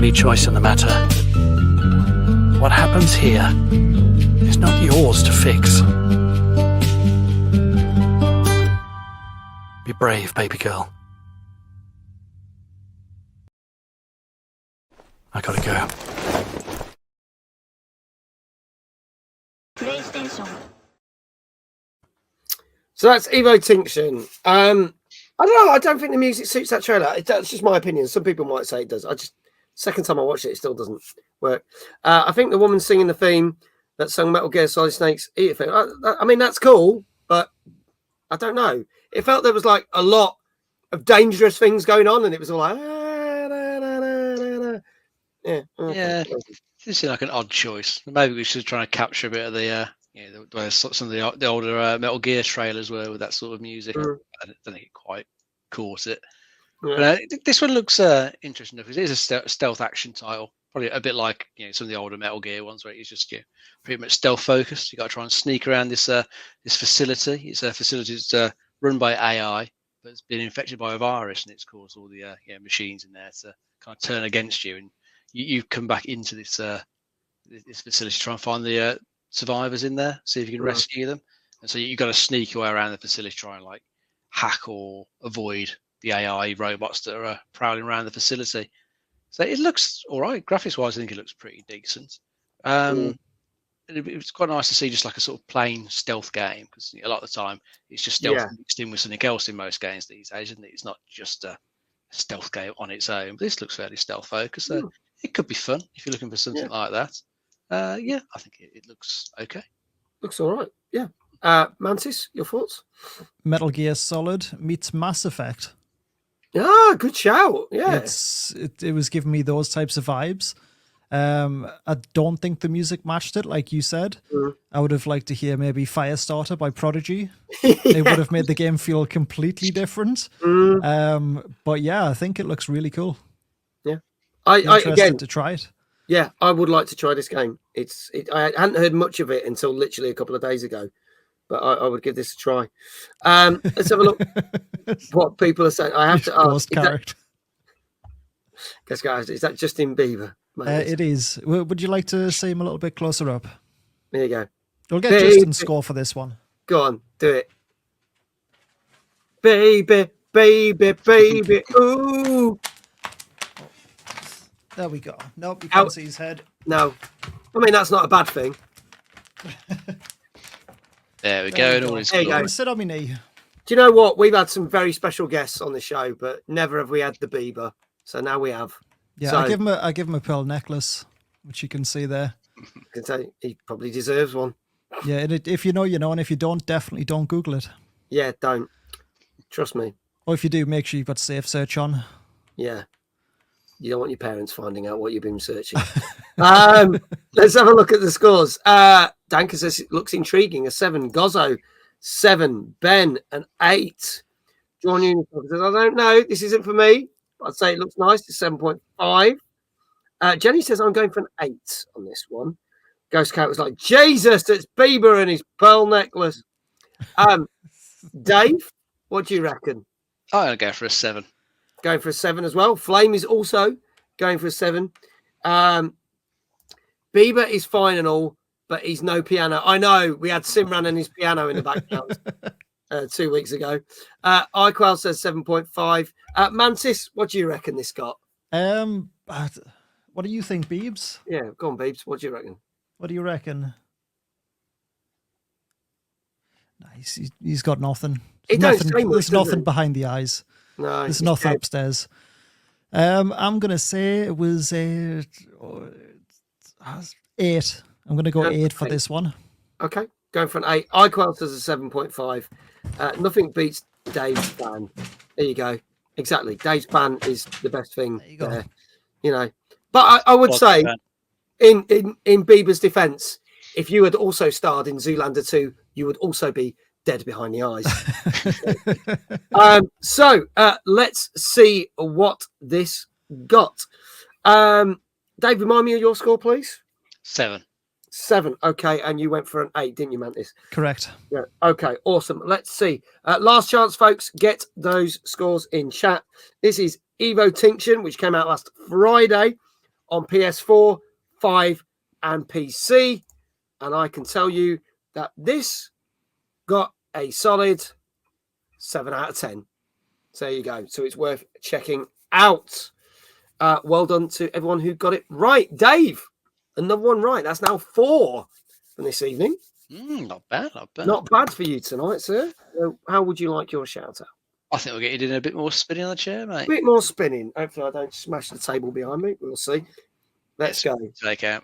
K: any choice in the matter. What happens here is not yours to fix. Be brave, baby girl. I gotta go.
H: PlayStation.
A: So that's Evotinction. I don't know. I don't think the music suits that trailer. That's just my opinion. Some people might say it does. Second time I watched it, it still doesn't work. I think the woman singing the theme that sung Metal Gear Solid Snake's Eat a thing. I mean, that's cool, but I don't know. It felt there was like a lot of dangerous things going on, and it was all like, yeah.
B: Yeah, this seemed like an odd choice. Maybe we should try and capture a bit of the where some of the older Metal Gear trailers were with that sort of music. I don't think it quite caught it.
A: Yeah.
B: But this one looks interesting because it is a stealth action title, probably a bit like some of the older Metal Gear ones where it's just pretty much stealth focused. You got to try and sneak around this facility. It's a facility that's run by AI, but it's been infected by a virus, and it's caused all the machines in there to kind of turn against you, and you come back into this this facility to try and find the survivors in there, see if you can rescue them. And so you've got to sneak your way around the facility, try and like hack or avoid the AI robots that are prowling around the facility. So it looks all right. Graphics wise, I think it looks pretty decent. It was quite nice to see just like a sort of plain stealth game, because a lot of the time it's just stealth mixed in with something else in most games these days, isn't it? It's not just a stealth game on its own. But this looks fairly stealth focused, so it could be fun if you're looking for something like that. I think it looks okay. Looks all right. Yeah. Mantis, your thoughts?
C: Metal Gear Solid meets Mass Effect.
A: Ah, good shout. Yeah.
C: It was giving me those types of vibes. I don't think the music matched it, like you said. I would have liked to hear maybe Firestarter by Prodigy. It would have made the game feel completely different. But yeah, I think it looks really cool.
A: Yeah. I again
C: to try it.
A: Yeah, I would like to try this game. I hadn't heard much of it until literally a couple of days ago, but I would give this a try. Let's have a look what people are saying. I have to ask. Guys, is that Justin Bieber?
C: It is. Would you like to see him a little bit closer up?
A: There you go.
C: We'll get Justin's score for this one.
A: Go on, do it. Baby, baby, baby, ooh.
C: There we go. Nope, you can't see his head.
A: No. I mean, that's not a bad thing.
B: There we go.
C: There you go. Sit on my knee.
A: Do you know what? We've had some very special guests on the show, but never have we had the Bieber. So now we have.
C: Yeah,
A: so,
C: I give him a pearl necklace, which you can see there.
A: I can say he probably deserves one.
C: Yeah, and if you know, you know, and if you don't, definitely don't Google it.
A: Yeah, don't. Trust me.
C: Or if you do, make sure you've got safe search on.
A: Yeah. You don't want your parents finding out what you've been searching. Let's have a look at the scores. Danka says it looks intriguing. A 7. Gozzo, 7. Ben, an 8. John Union says, I don't know. This isn't for me. I'd say it looks nice. It's 7.5. Jenny says, I'm going for an 8 on this one. Ghost Cat was like, Jesus, it's Bieber and his pearl necklace. Dave, what do you reckon?
B: I'm going to go for a 7.
A: Going for a 7 as well. Flame is also going for a 7. Bieber is fine and all, but he's no piano. I know we had Simran and his piano in the background 2 weeks ago. iQual says 7.5. Mantis, what do you reckon this got?
C: What do you think, Beebs?
A: Yeah, go on, Beebs. What do you reckon?
C: What do you reckon? Nice. He's got nothing. There's nothing behind the eyes.
A: No,
C: there's nothing upstairs. I'm gonna say it was 8. I'm gonna go 8 for this one.
A: Okay, going for an 8. iQual says a 7.5. Nothing beats Dave's ban. There you go. Exactly. Dave's ban is the best thing there. You know. But I would say, in Bieber's defense, if you had also starred in Zoolander 2, you would also be dead behind the eyes. So let's see what this got. Dave, remind me of your score, please.
B: 7.
A: 7. Okay, and you went for an 8, didn't you, Mantis?
C: Correct.
A: Yeah. Okay, awesome. Let's see. Last chance, folks. Get those scores in chat. This is Evotinction, which came out last Friday. on PS4, 5, and PC. And I can tell you that this got a solid 7 out of 10. So there you go. So it's worth checking out. Well done to everyone who got it right. Dave, another one right. That's now 4 from this evening.
B: Not bad, not bad.
A: Not bad for you tonight, sir. So how would you like your shout out?
B: I think we'll get you doing a bit more spinning on the chair, mate.
A: A bit more spinning. Hopefully I don't smash the table behind me. We'll see. Let's go.
B: Take out.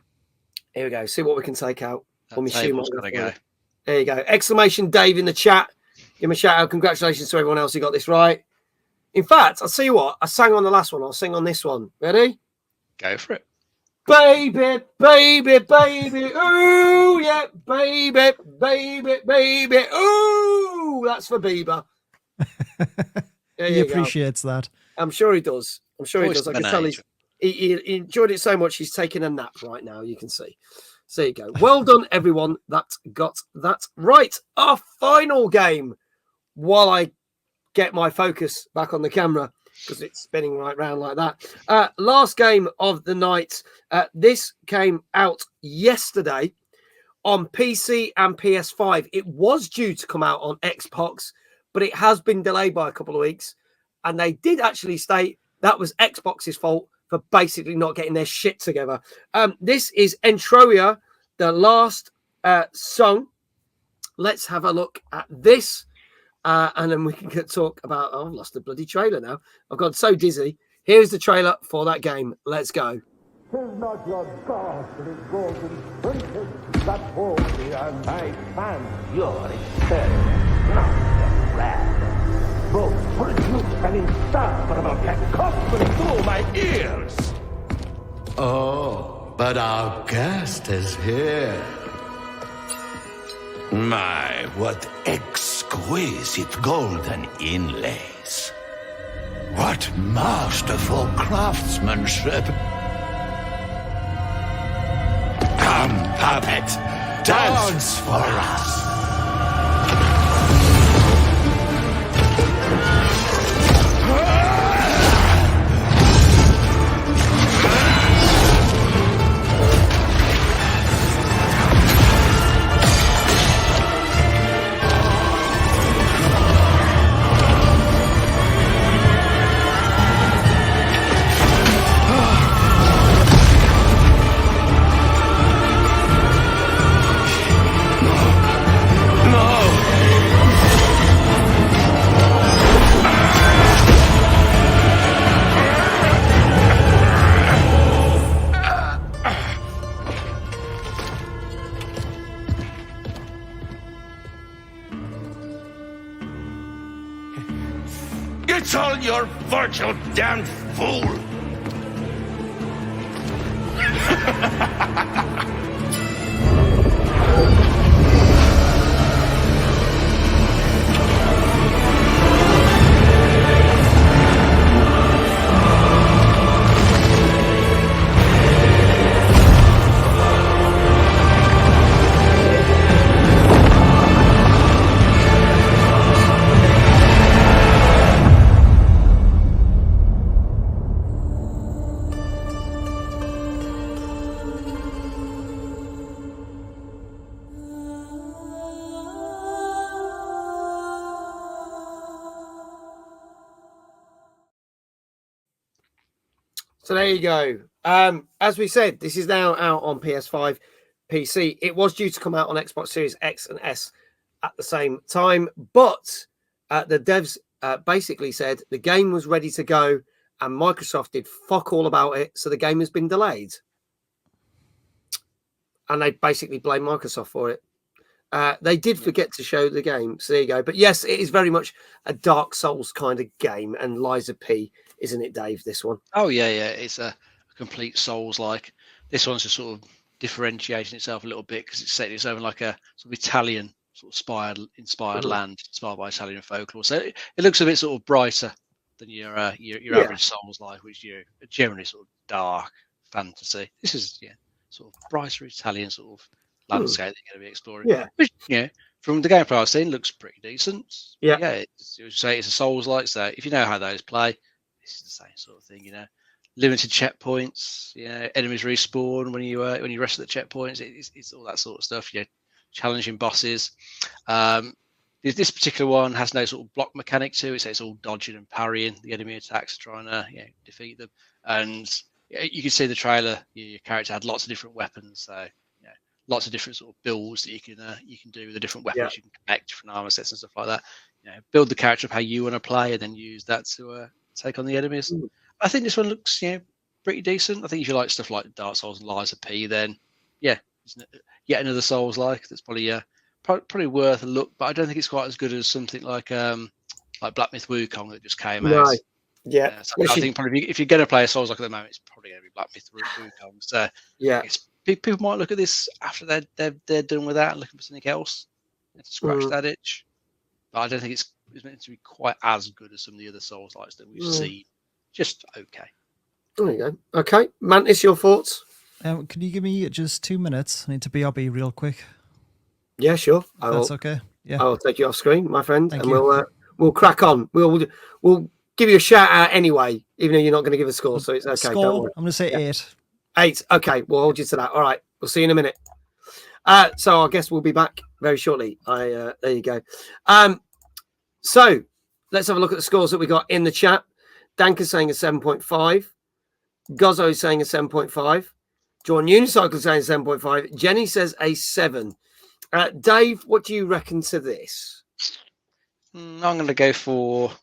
A: Here we go. See what we can take out.
B: Gotta go.
A: There you go. Exclamation Dave in the chat. Give him a shout out. Congratulations to everyone else who got this right. In fact, I'll tell you what. I sang on the last one. I'll sing on this one. Ready?
B: Go for it.
A: Baby, baby, baby. Ooh, yeah. Baby, baby, baby. Ooh. That's for Bieber.
C: He appreciates that.
A: I'm sure he does. I can tell he enjoyed it so much. He's taking a nap right now. You can see. So there you go. Well done, everyone that got that right. Our final game, while I get my focus back on the camera because it's spinning right round like that. Last game of the night. This came out yesterday on PC and PS5. It was due to come out on Xbox, but it has been delayed by a couple of weeks. And they did actually state that was Xbox's fault for basically not getting their shit together. This is Entroia, the last song. Let's have a look at this. And then we can talk about... Oh, I've lost the bloody trailer now. I've got so dizzy. Here's the trailer for that game. Let's go.
L: Tis not your God, but his golden princess that holds thee, and I fan your experiment, not your wrath. Both produce an insufferable cacophony through my ears.
M: Oh, but our guest is here. My, what exquisite golden inlays. What masterful craftsmanship. Come, puppet, dance for us. It's all your virtue, damn fool!
A: So there you go. As we said, this is now out on PS5, PC. It was due to come out on Xbox Series X and S at the same time, but the devs basically said the game was ready to go and Microsoft did fuck all about it, so the game has been delayed. And they basically blame Microsoft for it. They did forget to show the game, so there you go. But yes, it is very much a Dark Souls kind of game, and Liza P, isn't it, Dave, this one?
B: Oh, yeah. It's a complete Souls-like. This one's just sort of differentiating itself a little bit because it's setting itself in like a sort of Italian sort of inspired land, inspired by Italian folklore. So it looks a bit sort of brighter than your average Souls-like, which you're generally sort of dark fantasy. This is sort of brighter Italian sort of landscape that you're going to be exploring.
A: Yeah.
B: Which, from the gameplay I've seen, looks pretty decent.
A: Yeah.
B: It's a Souls-like. So if you know how those play, this is the same sort of thing. limited checkpoints. Enemies respawn when you rest at the checkpoints. It's all that sort of stuff. Challenging bosses. This particular one has no sort of block mechanic to it, so it's all dodging and parrying the enemy attacks, trying to defeat them. And you can see the trailer. Your character had lots of different weapons, so lots of different sort of builds that you can do with the different weapons. You can connect different armor sets and stuff like that. Build the character up how you want to play, and then use that to take on the enemies. I think this one looks pretty decent. I think if you like stuff like Dark Souls and Lies of P, then yet another Souls like that's probably worth a look. But I don't think it's quite as good as something like Black Myth Wukong that just came out.
A: Right. Yeah.
B: So I think probably if you're going to play a Souls like at the moment, it's probably going to be Black Myth Wukong. So people might look at this after they're done with that and looking for something else to scratch that itch. But I don't think it's meant to be quite as good as some of the other Souls likes that we've seen. Just okay.
A: There you go. Okay, Mantis, your thoughts?
C: Can you give me just 2 minutes? I need to BRB real quick.
A: Yeah, sure.
C: That's okay. Yeah,
A: I'll take you off screen, my friend,
C: Thank
A: and
C: you.
A: we'll crack on. We'll give you a shout out anyway, even though you're not going to give a score, so it's okay.
C: Score,
A: Don't worry.
C: I'm going to say 8.
A: 8. Okay, we'll hold you to that. All right, we'll see you in a minute. So I guess we'll be back very shortly. There you go. So let's have a look at the scores that we got in the chat. Danker's saying a 7.5. Gozzo is saying a 7.5. John Unicycle is saying 7.5. Jenny says a 7. Dave, what do you reckon to this?
B: I'm going to go for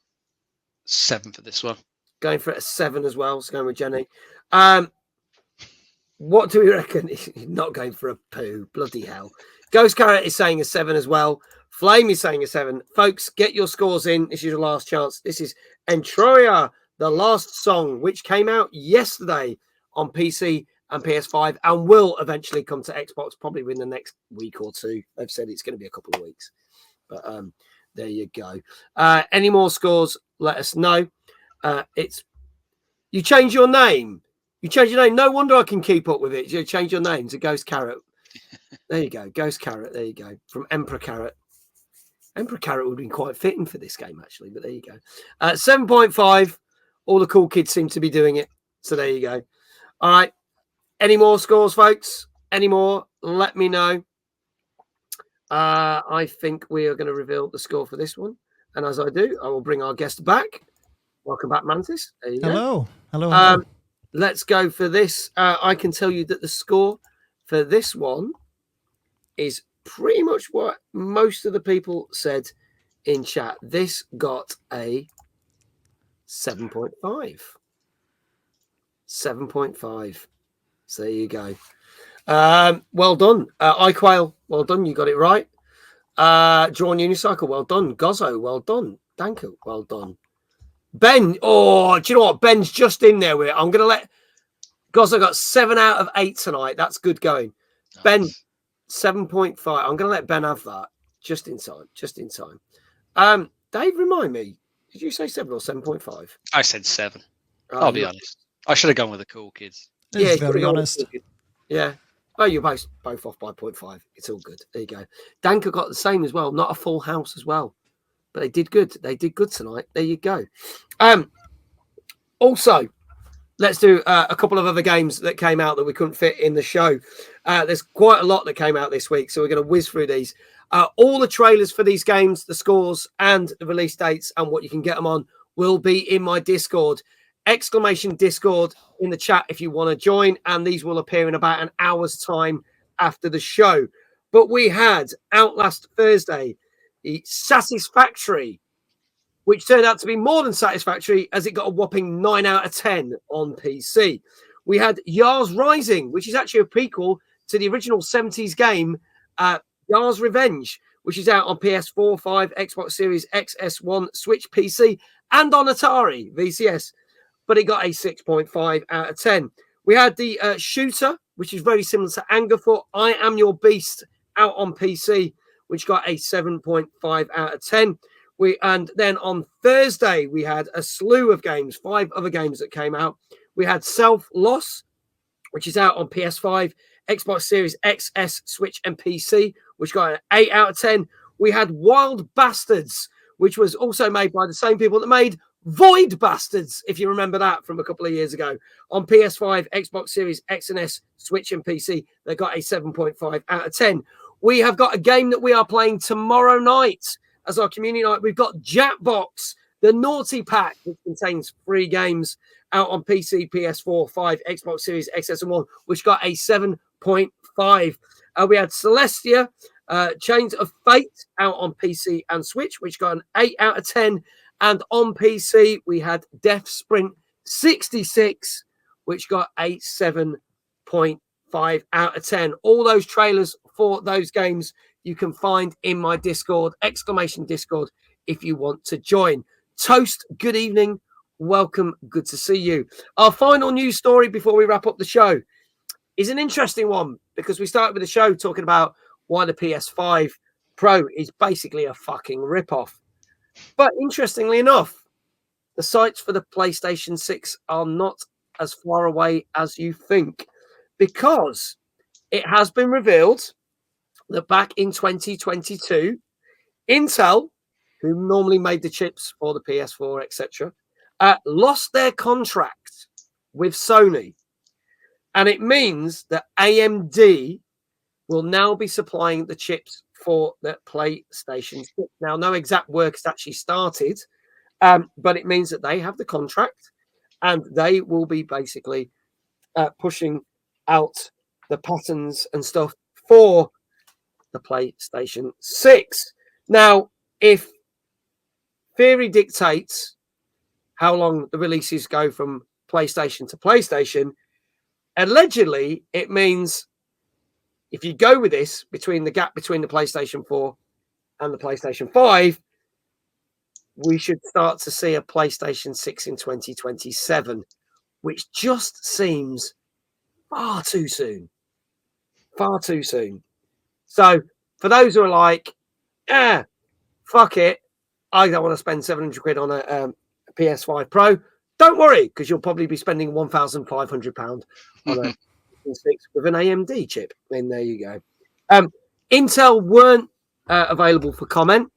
B: 7 for this one.
A: Going for a 7 as well. So going with Jenny. What do we reckon? He's not going for a poo. Bloody hell. Ghost Carrot is saying a 7 as well. Flame is saying a 7. Folks, get your scores in. This is your last chance. This is Entroia, the last song, which came out yesterday on PC and PS5 and will eventually come to Xbox probably within the next week or two. They've said it's going to be a couple of weeks. But there you go. Any more scores, let us know. You change your name. You change your name. No wonder I can keep up with it. You change your name to Ghost Carrot. There you go. Ghost Carrot. There you go. From Emperor Carrot. Emperor Carrot would have been quite fitting for this game, actually. But there you go. 7.5. All the cool kids seem to be doing it. So there you go. All right. Any more scores, folks? Any more? Let me know. I think we are going to reveal the score for this one. And as I do, I will bring our guest back. Welcome back, Mantis. There you go.
C: Hello.
A: Let's go for this. I can tell you that the score for this one is pretty much what most of the people said in chat. This got a 7.5. 7.5. So there you go. Well done. iQuail, well done. You got it right. Drawn Unicycle, well done. Gozzo, well done. Danko, well done. Ben, do you know what? Ben's just in there with it. I'm going to let Gozzo got 7 out of 8 tonight. That's good going. Nice. Ben, 7.5. I'm going to let Ben have that just in time. Dave, remind me, did you say 7 or 7.5?
B: I said 7. I'll be honest. I should have gone with the cool kids.
C: Yeah, very honest.
A: Yeah. Oh, you're both off by 0.5. It's all good. There you go. Danko got the same as well. Not a full house as well. But they did good. They did good tonight. There you go. Also, let's do a couple of other games that came out that we couldn't fit in the show. There's quite a lot that came out this week, so we're going to whiz through these. All the trailers for these games, the scores, and the release dates, and what you can get them on will be in my Discord. !Discord in the chat if you want to join, and these will appear in about an hour's time after the show. But we had out last Thursday the Satisfactory, which turned out to be more than satisfactory as it got a whopping 9 out of 10 on PC. We had Yars Rising, which is actually a prequel to the original 70s game Yars Revenge, which is out on PS4, 5, Xbox Series X, S1, Switch, PC, and on Atari VCS. But it got a 6.5 out of 10. We had the Shooter, which is very similar to Angerfoot, I Am Your Beast, out on PC, which got a 7.5 out of 10. And then on Thursday, we had a slew of games, 5 other games that came out. We had Self Loss, which is out on PS5, Xbox Series X, S, Switch, and PC, which got an 8 out of 10. We had Wild Bastards, which was also made by the same people that made Void Bastards, if you remember that from a couple of years ago, on PS5, Xbox Series X and S, Switch and PC. They got a 7.5 out of 10. We have got a game that we are playing tomorrow night as our community night. We've got Jackbox, the Naughty Pack, which contains 3 games out on PC, PS4, 5, Xbox Series XS and 1, which got a 7.5. We had Celestia, Chains of Fate out on PC and Switch, which got an 8 out of 10. And on PC, we had Death Sprint 66, which got a 7.5 out of 10. All those trailers for those games you can find in my Discord, !Discord, if you want to join. Toast, good evening. Welcome. Good to see you. Our final news story before we wrap up the show is an interesting one, because we started with the show talking about why the PS5 Pro is basically a fucking rip-off. But interestingly enough, the sites for the PlayStation 6 are not as far away as you think, because it has been revealed that back in 2022, Intel, who normally made the chips for the PS4, etc., lost their contract with Sony. And it means that AMD will now be supplying the chips for the PlayStation 6. Now, no exact work has actually started, but it means that they have the contract and they will be basically pushing out the patterns and stuff for the PlayStation 6. Now, if theory dictates how long the releases go from PlayStation to PlayStation, allegedly it means if you go with this, between the gap between the PlayStation 4 and the PlayStation 5, we should start to see a PlayStation 6 in 2027, which just seems far too soon. Far too soon. So for those who are like, fuck it, I don't want to spend 700 quid on a PS5 Pro, don't worry, because you'll probably be spending £1,500 on a 6 with an AMD chip. And there you go. Intel weren't available for comment.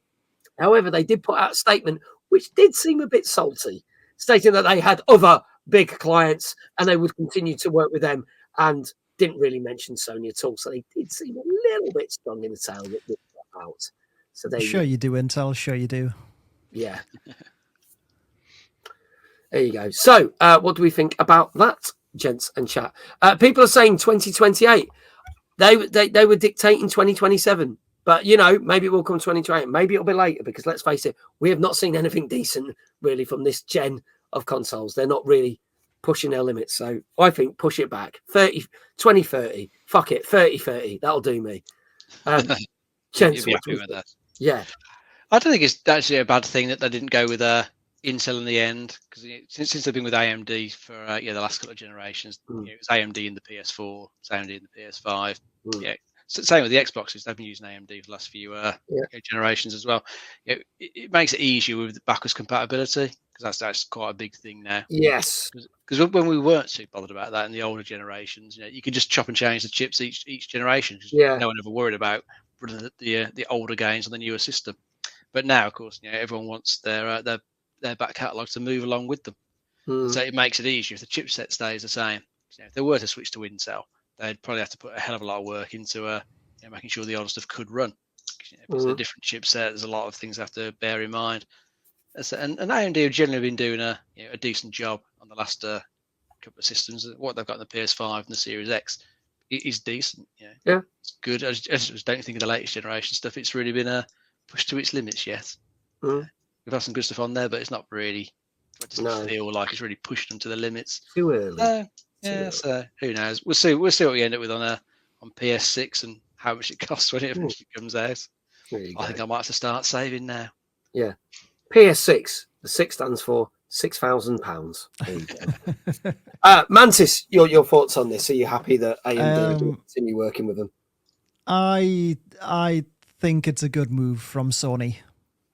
A: However, they did put out a statement which did seem a bit salty, stating that they had other big clients and they would continue to work with them, and didn't really mention Sony at all. So they did seem a little bit strong in the tail with that out. So they
C: sure you do, Intel. Sure you do.
A: Yeah. There you go. So what do we think about that, gents and chat? People are saying 2028. They were dictating 2027. But, you know, maybe it will come 2028. Maybe it'll be later, because let's face it, we have not seen anything decent really from this gen of consoles. They're not really pushing their limits. So I think push it back. 2030. Fuck it. 30. That'll do me. Gents,
B: be happy with that.
A: Yeah.
B: I don't think it's actually a bad thing that they didn't go with Intel in the end, because since they've been with AMD for the last couple of generations, it was AMD in the PS4, it's AMD in the PS5. Yeah, so same with the Xboxes. They've been using AMD for the last few generations as well. It makes it easier with backwards compatibility, because that's quite a big thing now.
A: Yes,
B: because when we weren't too bothered about that in the older generations, you could just chop and change the chips each generation. No one ever worried about running the older games on the newer system. But now, of course, everyone wants their back catalogue to move along with them. So it makes it easier if the chipset stays the same. So if they were to switch to Intel, they'd probably have to put a hell of a lot of work into making sure the older stuff could run. If it's a different chipset, there's a lot of things I have to bear in mind. And AMD have generally been doing a decent job on the last couple of systems. What they've got in the PS5 and the Series X is decent.
A: Yeah,
B: it's good. I just don't think of the latest generation stuff. It's really been pushed to its limits yet. We've had some good stuff on there, but it's not really. It doesn't feel like it's really pushed them to the limits.
A: Too early.
B: So who knows? We'll see what we end up with on PS6 and how much it costs when it eventually comes out. I think I might have to start saving now.
A: Yeah, PS6. The 6 stands for £6,000. There you go. Mantis, your thoughts on this? Are you happy that AMD will continue working with them?
C: I think it's a good move from Sony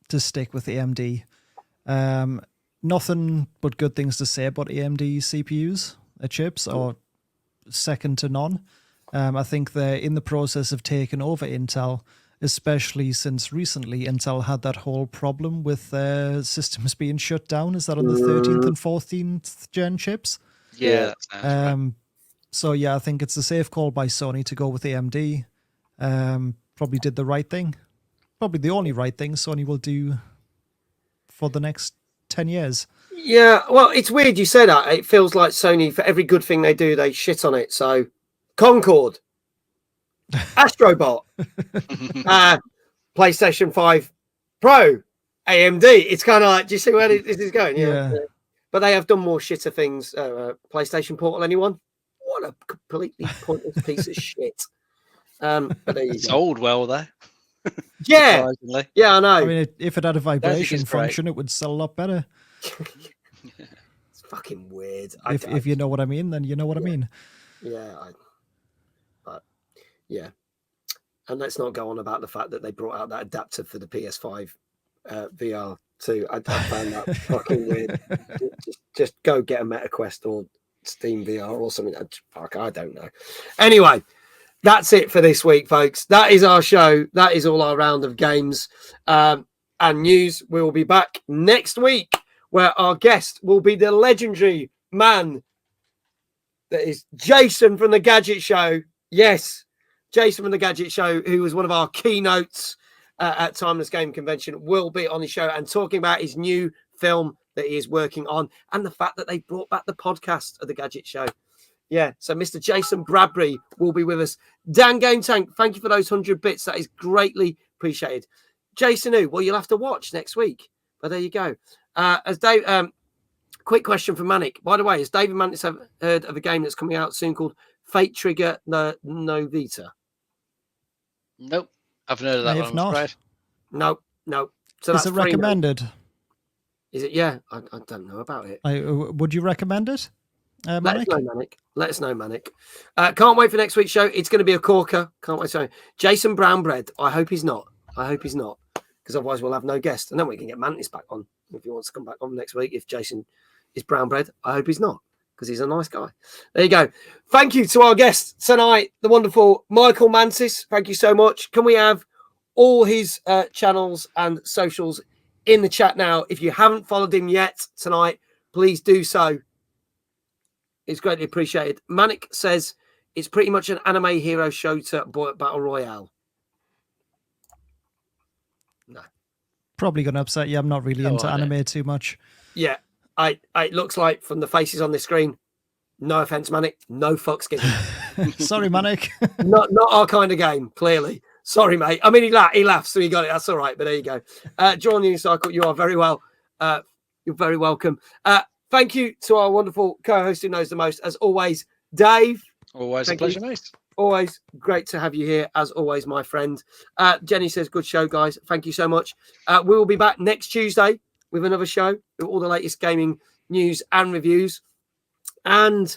C: to stick with AMD. Nothing but good things to say about AMD CPUs, chips, or second to none. I think they're in the process of taking over Intel, especially since recently Intel had that whole problem with systems being shut down. Is that on the 13th and 14th gen chips?
B: Yeah, that sounds right.
C: So yeah, I think it's a safe call by Sony to go with AMD. Probably did the right thing. Probably the only right thing Sony will do for the next 10 years.
A: Yeah, well, it's weird you say that. It feels like Sony, for every good thing they do, they shit on it. So, Concorde, Astrobot, PlayStation 5 Pro, AMD. It's kind of like, do you see where this is going? Yeah. But they have done more shitter things. PlayStation Portal, anyone? What a completely pointless piece of shit. But there you go.
B: Sold well there.
A: Yeah. Yeah, I know.
C: I mean, if it had a vibration function, it would sell a lot better.
A: It's fucking weird.
C: If you know what I mean, then you know what I mean.
A: Yeah. Yeah. And let's not go on about the fact that they brought out that adapter for the PS5 VR too. I found that fucking weird. Just go get a MetaQuest or Steam VR or something. I don't know. Anyway, that's it for this week, folks. That is our show. That is all our round of games and news. We will be back next week, where our guest will be the legendary man that is Jason from the Gadget Show. Yes, Jason from the Gadget Show, who was one of our keynotes at Timeless Game Convention, will be on the show and talking about his new film that he is working on and the fact that they brought back the podcast of the Gadget Show. Yeah, so Mr. Jason Bradbury will be with us. Dan Game Tank, thank you for those 100 bits. That is greatly appreciated. Jason who? Well, you'll have to watch next week. But there you go. As Dave, quick question from Manic. By the way, has David Mantis heard of a game that's coming out soon called Fate Trigger Novita?
B: Nope. I've heard of that one.
C: Not.
A: No. So
C: is it recommended?
A: Is it? Yeah, I don't know about it.
C: Would you recommend it? Manic?
A: Let us know, Manic. Can't wait for next week's show. It's going to be a corker. Can't wait. So, Jason Brownbread. I hope he's not. Because otherwise we'll have no guest. And then we can get Mantis back on if he wants to come back on next week. If Jason is Brownbread, I hope he's not, because he's a nice guy. There you go. Thank you to our guest tonight, the wonderful MYKLMantis. Thank you so much. Can we have all his channels and socials in the chat now? If you haven't followed him yet tonight, please do so. It's greatly appreciated. Manic says it's pretty much an anime hero shooter battle royale. No.
C: Probably going to upset you. I'm not really into anime too much.
A: Yeah. It looks like from the faces on the screen, no offense, Manic, no fucks given.
C: Sorry, Manic.
A: not our kind of game, clearly. Sorry, mate. I mean, he laughs, so he got it. That's all right. But there you go. John Unicycle, you are very well. You're very welcome. Thank you to our wonderful co-host who knows the most, as always, Dave.
B: Always a pleasure, mate.
A: Always great to have you here, as always, my friend. Jenny says, good show, guys. Thank you so much. We will be back next Tuesday with another show with all the latest gaming news and reviews. And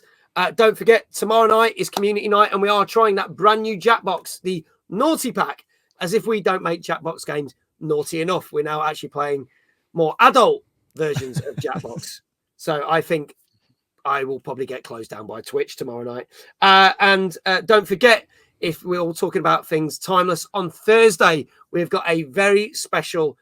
A: don't forget, tomorrow night is community night, and we are trying that brand new Jackbox, the Naughty Pack. As if we don't make Jackbox games naughty enough, we're now actually playing more adult versions of Jackbox. So I think I will probably get closed down by Twitch tomorrow night. And don't forget, if we're all talking about things Timeless, on Thursday, we've got a very special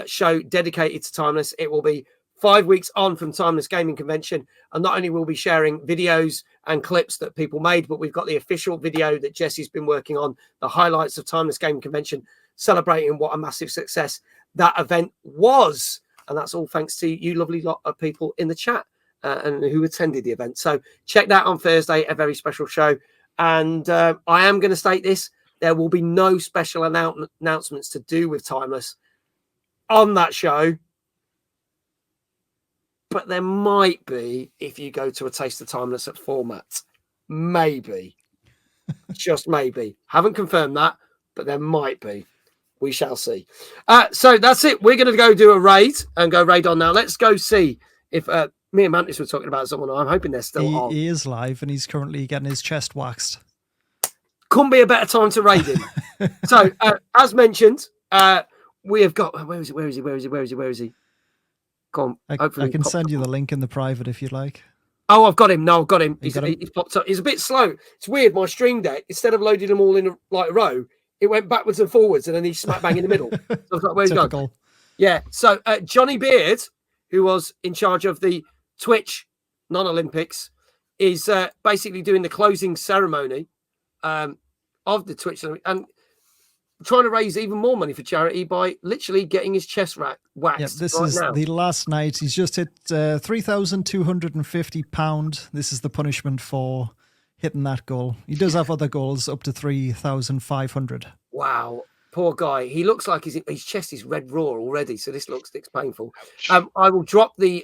A: show dedicated to Timeless. It will be 5 weeks on from Timeless Gaming Convention. And not only will we be sharing videos and clips that people made, but we've got the official video that Jesse's been working on, the highlights of Timeless Gaming Convention, celebrating what a massive success that event was. And that's all thanks to you lovely lot of people in the chat and who attended the event. So check that on Thursday, a very special show. And I am going to state this. There will be no special announcements to do with Timeless on that show. But there might be if you go to a Taste of Timeless at Format. Maybe. Just maybe. Haven't confirmed that, but there might be. We shall see. So that's it. We're going to go do a raid and go raid on now. Let's go see if me and Mantis were talking about someone. I'm hoping they're still on.
C: He is live and he's currently getting his chest waxed.
A: Couldn't be a better time to raid him. So, as mentioned, we have got... Where is he? Come on.
C: I can send you the link in the private if you'd like.
A: Oh, I've got him. No, I've got him. He's popped up. He's a bit slow. It's weird. My Stream Deck, instead of loading them all in a row, it went backwards and forwards, and then he's smack bang in the middle. So I was like, where's he going? Yeah. So Johnny Beard, who was in charge of the Twitch non-Olympics, is basically doing the closing ceremony of the Twitch and trying to raise even more money for charity by literally getting his chest waxed.
C: Yep, this is
A: now.
C: The last night. He's just hit £3,250. This is the punishment for hitting that goal. He does have other goals up to 3,500.
A: Wow. Poor guy. He looks like his chest is red raw already, so this looks painful. I will drop the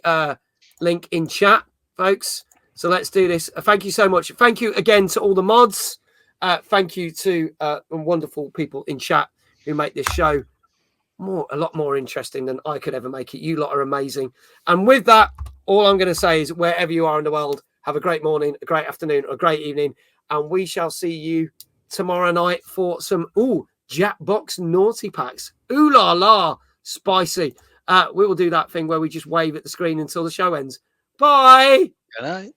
A: link in chat, folks. So let's do this. Thank you so much. Thank you again to all the mods. Thank you to wonderful people in chat who make this show a lot more interesting than I could ever make it. You lot are amazing. And with that, all I'm going to say is wherever you are in the world, have a great morning, a great afternoon, or a great evening. And we shall see you tomorrow night for some, Jackbox Naughty Packs. Ooh la la, spicy. We will do that thing where we just wave at the screen until the show ends. Bye.
B: Good night.